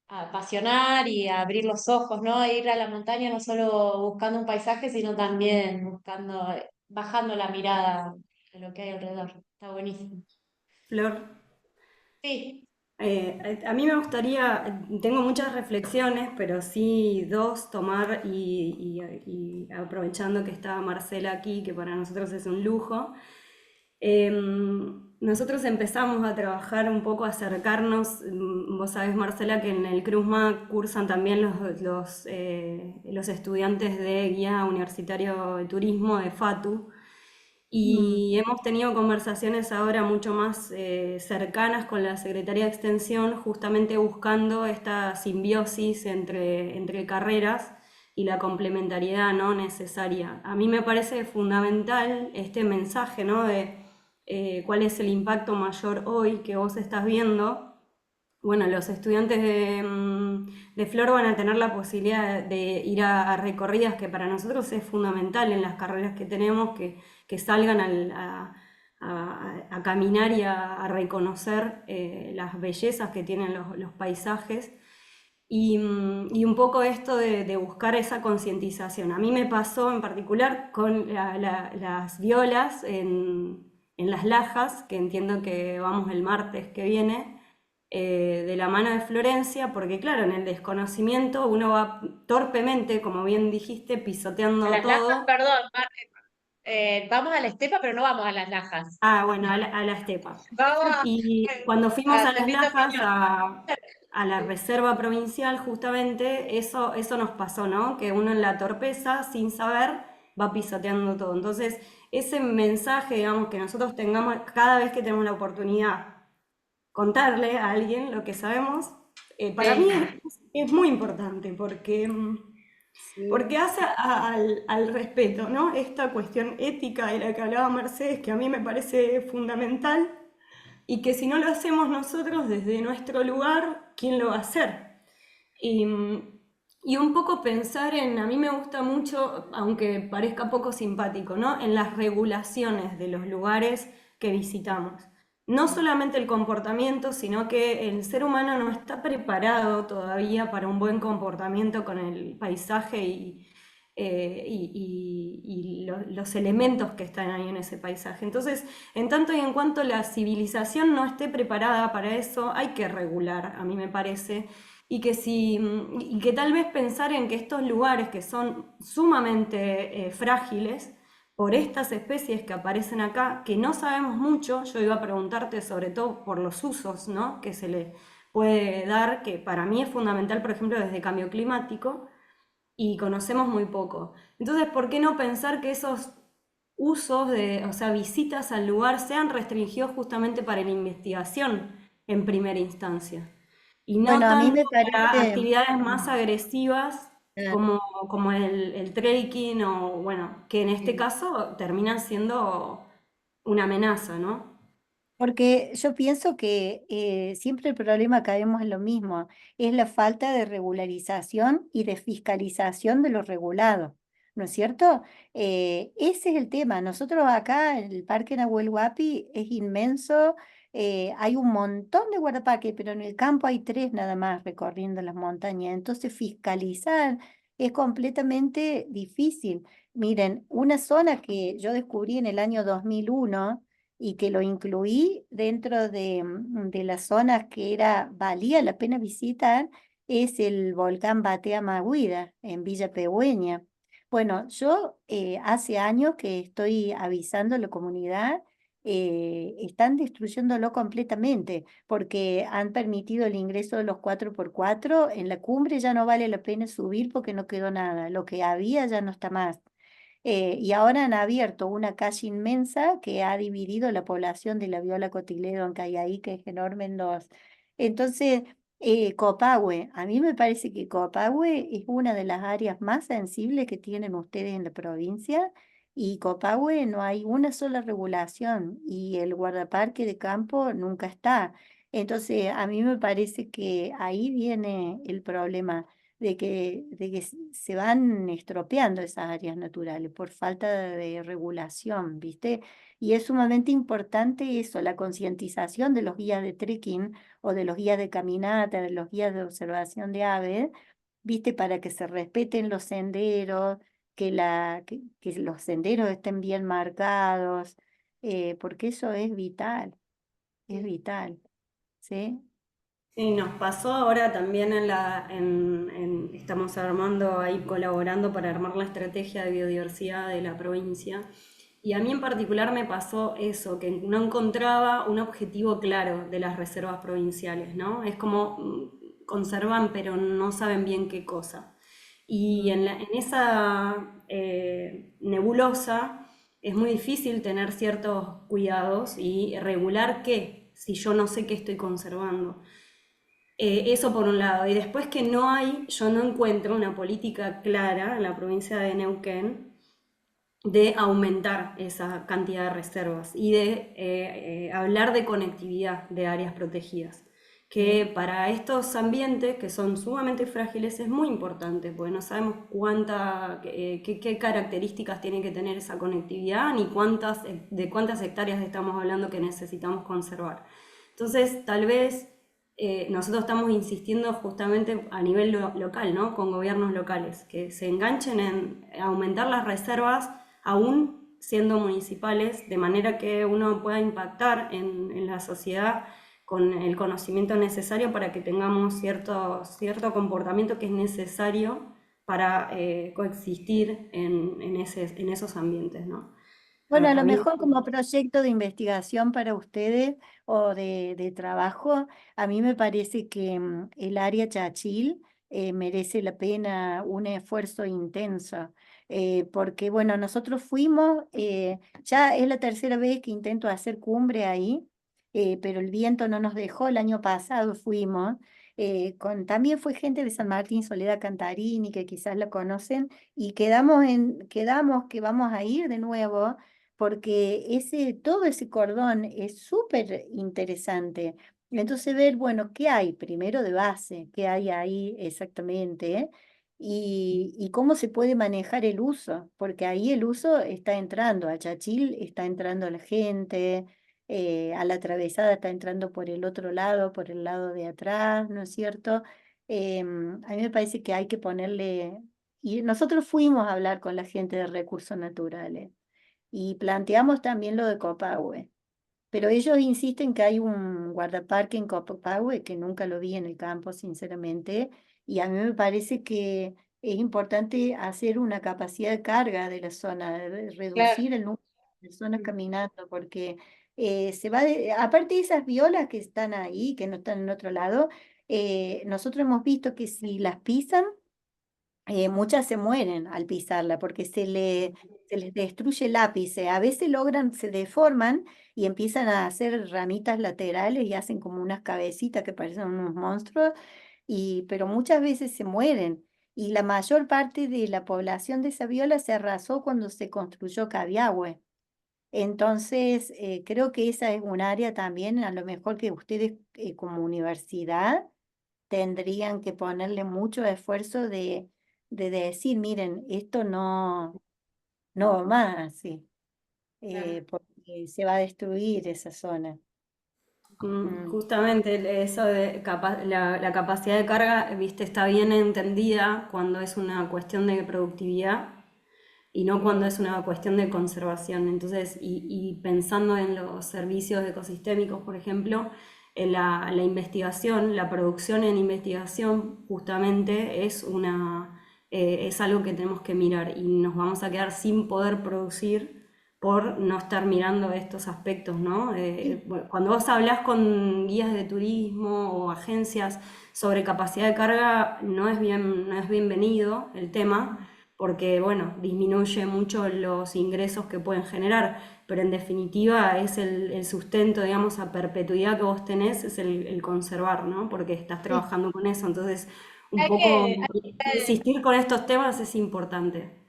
A: apasionar y a abrir los ojos, ¿no? A ir a la montaña no solo buscando un paisaje, sino también buscando, bajando la mirada de lo que hay alrededor. Está buenísimo.
C: Flor,
A: Sí,
C: a mí me gustaría, tengo muchas reflexiones, pero sí dos tomar y aprovechando que está Marcela aquí, que para nosotros es un lujo. Nosotros empezamos a trabajar un poco, a acercarnos. Vos sabés, Marcela, que en el CRUSMA cursan también los estudiantes de guía universitario de turismo de FATU. Y hemos tenido conversaciones ahora mucho más cercanas con la Secretaría de Extensión, justamente buscando esta simbiosis entre carreras y la complementariedad, ¿no?, necesaria. A mí me parece fundamental este mensaje, ¿no?, de cuál es el impacto mayor hoy que vos estás viendo. Bueno, los estudiantes de Flor van a tener la posibilidad de ir a recorridas que para nosotros es fundamental en las carreras que tenemos, que salgan a caminar y a reconocer las bellezas que tienen los paisajes. Y un poco esto de buscar esa concientización. A mí me pasó en particular con las violas en Las Lajas, que entiendo que vamos el martes que viene, de la mano de Florencia, porque claro, en el desconocimiento uno va torpemente, como bien dijiste, pisoteando
A: a las lajas,
C: todo.
A: perdón, vamos a la estepa, pero no vamos a las lajas.
C: Ah, bueno, a la estepa.
A: Vamos
C: Y cuando fuimos a Las
A: Cerrito
C: Lajas,
A: Peñón.
C: a la reserva provincial, justamente, eso nos pasó, ¿no? Que uno en la torpeza, sin saber, va pisoteando todo. Entonces, ese mensaje, digamos, que nosotros tengamos cada vez que tenemos la oportunidad, contarle a alguien lo que sabemos, para mí es muy importante, porque hace al respeto, ¿no? Esta cuestión ética de la que hablaba Mercedes, que a mí me parece fundamental, y que si no lo hacemos nosotros desde nuestro lugar, ¿quién lo va a hacer? Y un poco pensar a mí me gusta mucho, aunque parezca poco simpático, ¿no?, en las regulaciones de los lugares que visitamos. No solamente el comportamiento, sino que el ser humano no está preparado todavía para un buen comportamiento con el paisaje y los elementos que están ahí en ese paisaje. Entonces, en tanto y en cuanto la civilización no esté preparada para eso, hay que regular, a mí me parece, y que tal vez pensar en que estos lugares que son sumamente frágiles por estas especies que aparecen acá, que no sabemos mucho. Yo iba a preguntarte sobre todo por los usos, ¿no?, que se le puede dar, que para mí es fundamental, por ejemplo, desde cambio climático, y conocemos muy poco. Entonces, ¿por qué no pensar que esos usos, o sea, visitas al lugar, sean restringidos justamente para la investigación en primera instancia? Y no
B: Bueno, a mí
C: tanto
B: me
C: para
B: parece,
C: actividades más agresivas
B: Claro.
C: como el trekking o, bueno, que en este
B: Sí.
C: caso terminan siendo una amenaza, ¿no?
B: Porque yo pienso que siempre el problema caemos en lo mismo, es la falta de regularización y de fiscalización de lo regulado, ¿no es cierto? Ese es el tema. Nosotros acá, el Parque Nahuel Huapi es inmenso, hay un montón de guardaparques, pero en el campo hay 3 nada más recorriendo las montañas, entonces fiscalizar es completamente difícil. Miren, una zona que yo descubrí en el año 2001 y que lo incluí dentro de las zonas que valía la pena visitar, es el volcán Batea Maguida en Villa Pehuen. Bueno, yo hace años que estoy avisando a la comunidad, están destruyéndolo completamente porque han permitido el ingreso de los 4x4. En la cumbre ya no vale la pena subir porque no quedó nada, lo que había ya no está más. Y ahora han abierto una calle inmensa que ha dividido la población de la Viola Cotiledo en Cayahí, que es enorme en dos. Entonces, Copahue, a mí me parece que Copahue es una de las áreas más sensibles que tienen ustedes en la provincia, y Copahue no hay una sola regulación y el guardaparque de campo nunca está. Entonces, a mí me parece que ahí viene el problema de que se van estropeando esas áreas naturales por falta de regulación, ¿viste? Y es sumamente importante eso, la concientización de los guías de trekking o de los guías de caminata, de los guías de observación de aves, ¿viste? Para que se respeten los senderos, que los senderos estén bien marcados, porque eso es vital, ¿sí?
C: Sí, nos pasó ahora también estamos armando ahí, colaborando para armar la estrategia de biodiversidad de la provincia. Y a mí en particular me pasó eso, que no encontraba un objetivo claro de las reservas provinciales, ¿no? Es como conservan, pero no saben bien qué cosa. Y
B: Mm.
C: en esa nebulosa es muy difícil tener ciertos cuidados y regular qué, si yo no sé qué estoy conservando. Eso por un lado. Y después que yo no encuentro una política clara en la provincia de Neuquén de aumentar esa cantidad de reservas y de hablar de conectividad de áreas protegidas, que
B: Sí.
C: para estos ambientes que son sumamente frágiles es muy importante, porque no sabemos qué características tiene que tener esa conectividad ni de cuántas hectáreas estamos hablando que necesitamos conservar. Entonces, tal vez nosotros estamos insistiendo justamente a nivel local, ¿no? Con gobiernos locales, que se enganchen en aumentar las reservas aún siendo municipales, de manera que uno pueda impactar en la sociedad con el conocimiento necesario para que tengamos cierto comportamiento que es necesario para coexistir en esos ambientes, ¿no?
B: Bueno, a
C: A
B: lo
C: mí,
B: mejor como proyecto de investigación para ustedes o de trabajo, a mí me parece que el área Chachil merece la pena un esfuerzo intenso, porque bueno, nosotros fuimos, ya es la tercera vez que intento hacer cumbre ahí, pero el viento no nos dejó, el año pasado fuimos, también fue gente de San Martín, Soledad Cantarini, que quizás la conocen, y quedamos que vamos a ir de nuevo porque todo ese cordón es súper interesante. Entonces ver, bueno, ¿qué hay primero de base? ¿Qué hay ahí exactamente? Y cómo se puede manejar el uso, porque ahí el uso está entrando, a Chachil está entrando la gente, a la atravesada está entrando por el otro lado, por el lado de atrás, ¿no es cierto? A mí me parece que hay que ponerle, y nosotros fuimos a hablar con la gente de recursos naturales y planteamos también lo de Copahue, pero ellos insisten que hay un guardaparque en Copahue que nunca lo vi en el campo, sinceramente, y a mí me parece que es importante hacer una capacidad de carga de la zona,
A: Claro.
B: reducir el número de personas caminando, porque aparte de esas violas que están ahí, que no están en otro lado, nosotros hemos visto que si las pisan, muchas se mueren al pisarla porque se les destruye el ápice. A veces se deforman y empiezan a hacer ramitas laterales y hacen como unas cabecitas que parecen unos monstruos, pero muchas veces se mueren. y la mayor parte de la población de Saviola se arrasó cuando se construyó Cabiahue. Entonces, creo que esa es un área también, a lo mejor que ustedes como universidad tendrían que ponerle mucho esfuerzo de decir, miren, esto no va más, sí, porque se va a destruir esa zona.
C: Justamente eso de la capacidad de carga, viste, está bien entendida cuando es una cuestión de productividad y no cuando es una cuestión de conservación. Entonces, y pensando en los servicios ecosistémicos, por ejemplo, en la investigación, la producción en investigación justamente es algo que tenemos que mirar y nos vamos a quedar sin poder producir por no estar mirando estos aspectos, ¿no? Bueno, cuando vos hablás con guías de turismo o agencias sobre capacidad de carga, no es bienvenido el tema, porque, bueno, disminuye mucho los ingresos que pueden generar, pero en definitiva es el sustento, digamos, a perpetuidad que vos tenés, es el conservar, ¿no? Porque estás trabajando con eso, entonces un
A: Hay
C: poco
A: que,
C: insistir con estos temas es importante.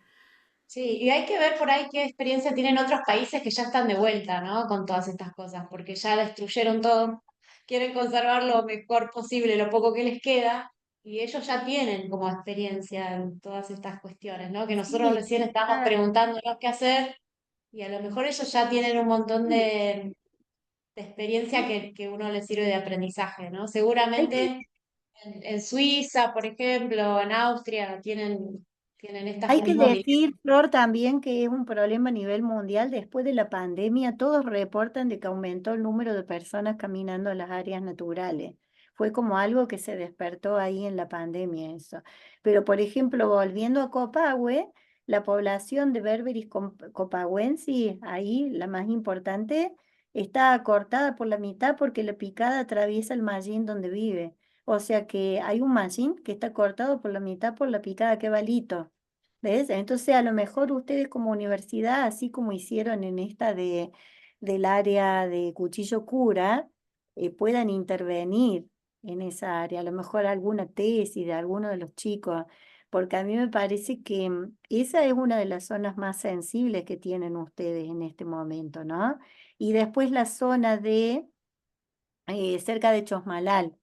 A: sí, y hay que ver por ahí qué experiencia tienen otros países que ya están de vuelta, ¿no? Con todas estas cosas, porque ya destruyeron todo, quieren conservar lo mejor posible, lo poco que les queda, y ellos ya tienen como experiencia en todas estas cuestiones, ¿no? Que nosotros
B: Sí,
A: recién estamos preguntándonos qué hacer, y a lo mejor ellos ya tienen un montón
B: sí,
A: de experiencia que uno les sirve de aprendizaje, ¿no?
B: hay que
A: Seguramente en Suiza, por ejemplo, en Austria, tienen estas
B: Hay que
A: mismas medidas.
B: decir, Flor, también que es un problema a nivel mundial. Después de la pandemia, todos reportan de que aumentó el número de personas caminando en las áreas naturales. Fue como algo que se despertó ahí en la pandemia eso. Pero, por ejemplo, volviendo a Copahue, la población de Berberis copahuensis, ahí la más importante, está cortada por la mitad porque la picada atraviesa el mallín donde vive. O sea que hay un mallín que está cortado por la mitad por la picada que valito. ¿Ves? Entonces, a lo mejor ustedes como universidad, así como hicieron en esta del área de Cuchillo Cura, puedan intervenir en esa área, a lo mejor alguna tesis de alguno de los chicos, porque a mí me parece que esa es una de las zonas más sensibles que tienen ustedes en este momento, ¿no? Y después la zona de cerca de Chosmalal.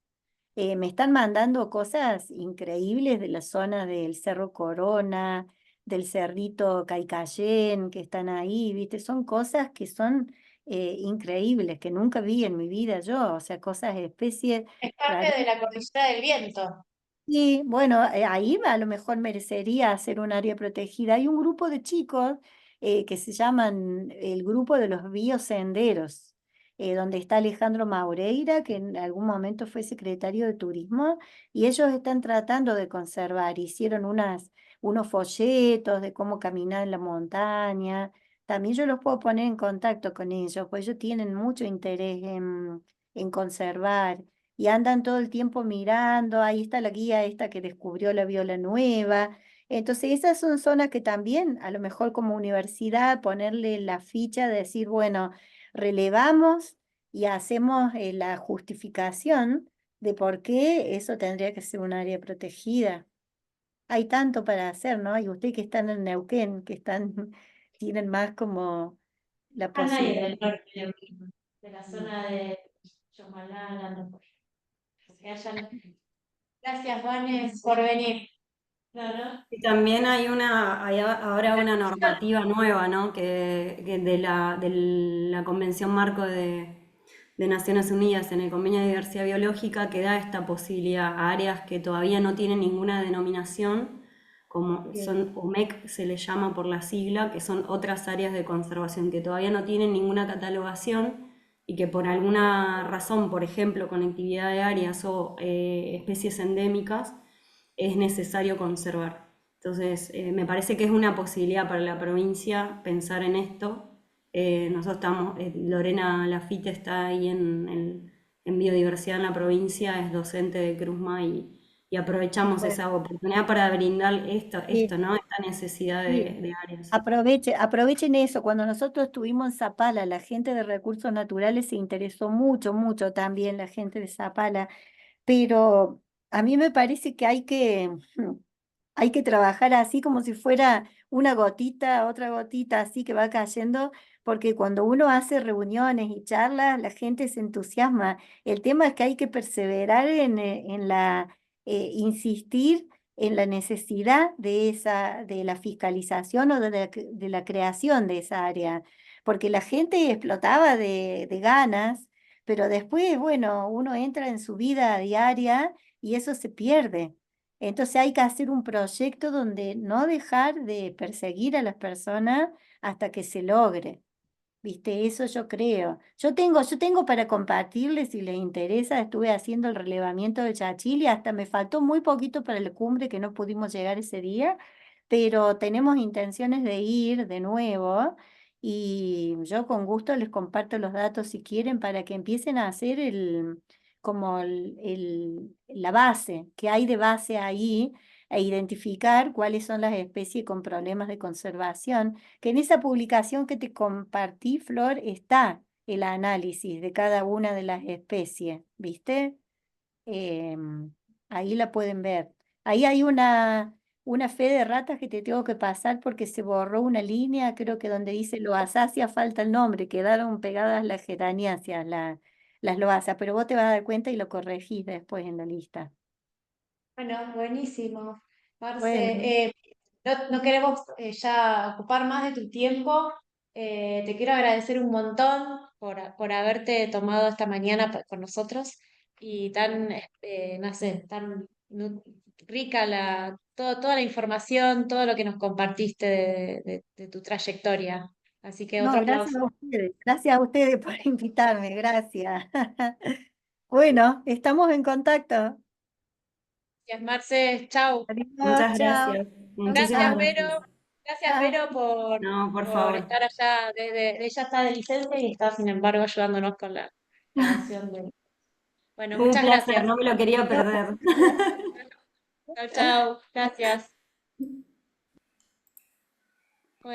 B: Me están mandando cosas increíbles de la zona del Cerro Corona, del Cerrito Caicayén, que están ahí, ¿viste? Son cosas que son increíbles, que nunca vi en mi vida yo, o sea, cosas, especies
A: Es parte
B: raras.
A: de la cordillera del viento.
B: Sí, bueno, ahí a lo mejor merecería hacer un área protegida. Hay un grupo de chicos que se llaman el grupo de los biosenderos, donde está Alejandro Maureira, que en algún momento fue secretario de Turismo, y ellos están tratando de conservar. Hicieron unos folletos de cómo caminar en la montaña. También yo los puedo poner en contacto con ellos, pues ellos tienen mucho interés en conservar y andan todo el tiempo mirando, ahí está la guía esta que descubrió la viola nueva. Entonces, esas son zonas que también, a lo mejor como universidad, ponerle la ficha de decir, bueno, relevamos y hacemos la justificación de por qué eso tendría que ser un área protegida. Hay tanto para hacer, ¿no? Y ustedes que están en Neuquén, que están, tienen más como la
A: Ana y
B: posibilidad.
A: del norte de la zona de Yomalá, Andocoy. Que hayan- Gracias, Vanes, por venir. No, no.
C: Y también hay ahora una normativa nueva, ¿no? Que de la Convención Marco de Naciones Unidas en el Convenio de Diversidad Biológica que da esta posibilidad a áreas que todavía no tienen ninguna denominación, como son OMEC, se le llama por la sigla, que son otras áreas de conservación que todavía no tienen ninguna catalogación y que por alguna razón, por ejemplo, conectividad de áreas o especies endémicas, es necesario conservar. Entonces, me parece que es una posibilidad para la provincia pensar en esto. Nosotros estamos, Lorena Lafite está ahí en biodiversidad en la provincia, es docente de Cruzma y aprovechamos
B: Bueno,
C: esa oportunidad para brindar
B: sí,
C: ¿no? Esta necesidad
B: sí.
C: de áreas.
B: Aprovechen eso. Cuando nosotros estuvimos en Zapala, la gente de recursos naturales se interesó mucho, mucho también, la gente de Zapala, pero a mí me parece que hay que Hay que trabajar así como si fuera una gotita, otra gotita, así que va cayendo, porque cuando uno hace reuniones y charlas, la gente se entusiasma. El tema es que hay que perseverar insistir en la necesidad de la fiscalización o de la creación de esa área, porque la gente explotaba de ganas, pero después, bueno, uno entra en su vida diaria y eso se pierde. Entonces hay que hacer un proyecto donde no dejar de perseguir a las personas hasta que se logre. ¿Viste? Eso yo creo. Yo tengo para compartirles, si les interesa, estuve haciendo el relevamiento de Chachil y hasta me faltó muy poquito para la cumbre que no pudimos llegar ese día, pero tenemos intenciones de ir de nuevo y yo con gusto les comparto los datos si quieren para que empiecen a hacer la base, que hay de base ahí, e identificar cuáles son las especies con problemas de conservación, que en esa publicación que te compartí, Flor, está el análisis de cada una de las especies, ¿viste? Ahí la pueden ver. Ahí hay una fe de ratas que te tengo que pasar porque se borró una línea, creo que donde dice loasácea falta el nombre, quedaron pegadas las geraneáceas, las loasas, pero vos te vas a dar cuenta y lo corregís después en la lista.
A: Bueno, buenísimo.
B: Bueno,
A: Marce, no queremos ya ocupar más de tu tiempo. Te quiero agradecer un montón por haberte tomado esta mañana con nosotros y tan, no sé, tan rica toda la información, todo lo que nos compartiste de tu trayectoria. Así que
B: no,
A: otro aplauso.
B: gracias a ustedes por invitarme, gracias. Bueno, estamos en contacto.
A: Gracias, Marce. Chau.
B: Adiós,
C: Muchas
B: chao.
C: gracias, muchísimas
A: Gracias,
B: Chao.
A: Vero.
C: gracias.
A: Gracias,
B: Chao.
A: Vero,
C: No, por
A: por
C: favor.
A: estar allá. Ella está de licencia y está, sin embargo, ayudándonos con la grabación Bueno,
C: Un
A: muchas
C: placer,
A: gracias.
C: no me lo quería perder.
A: Chao, chao. Gracias.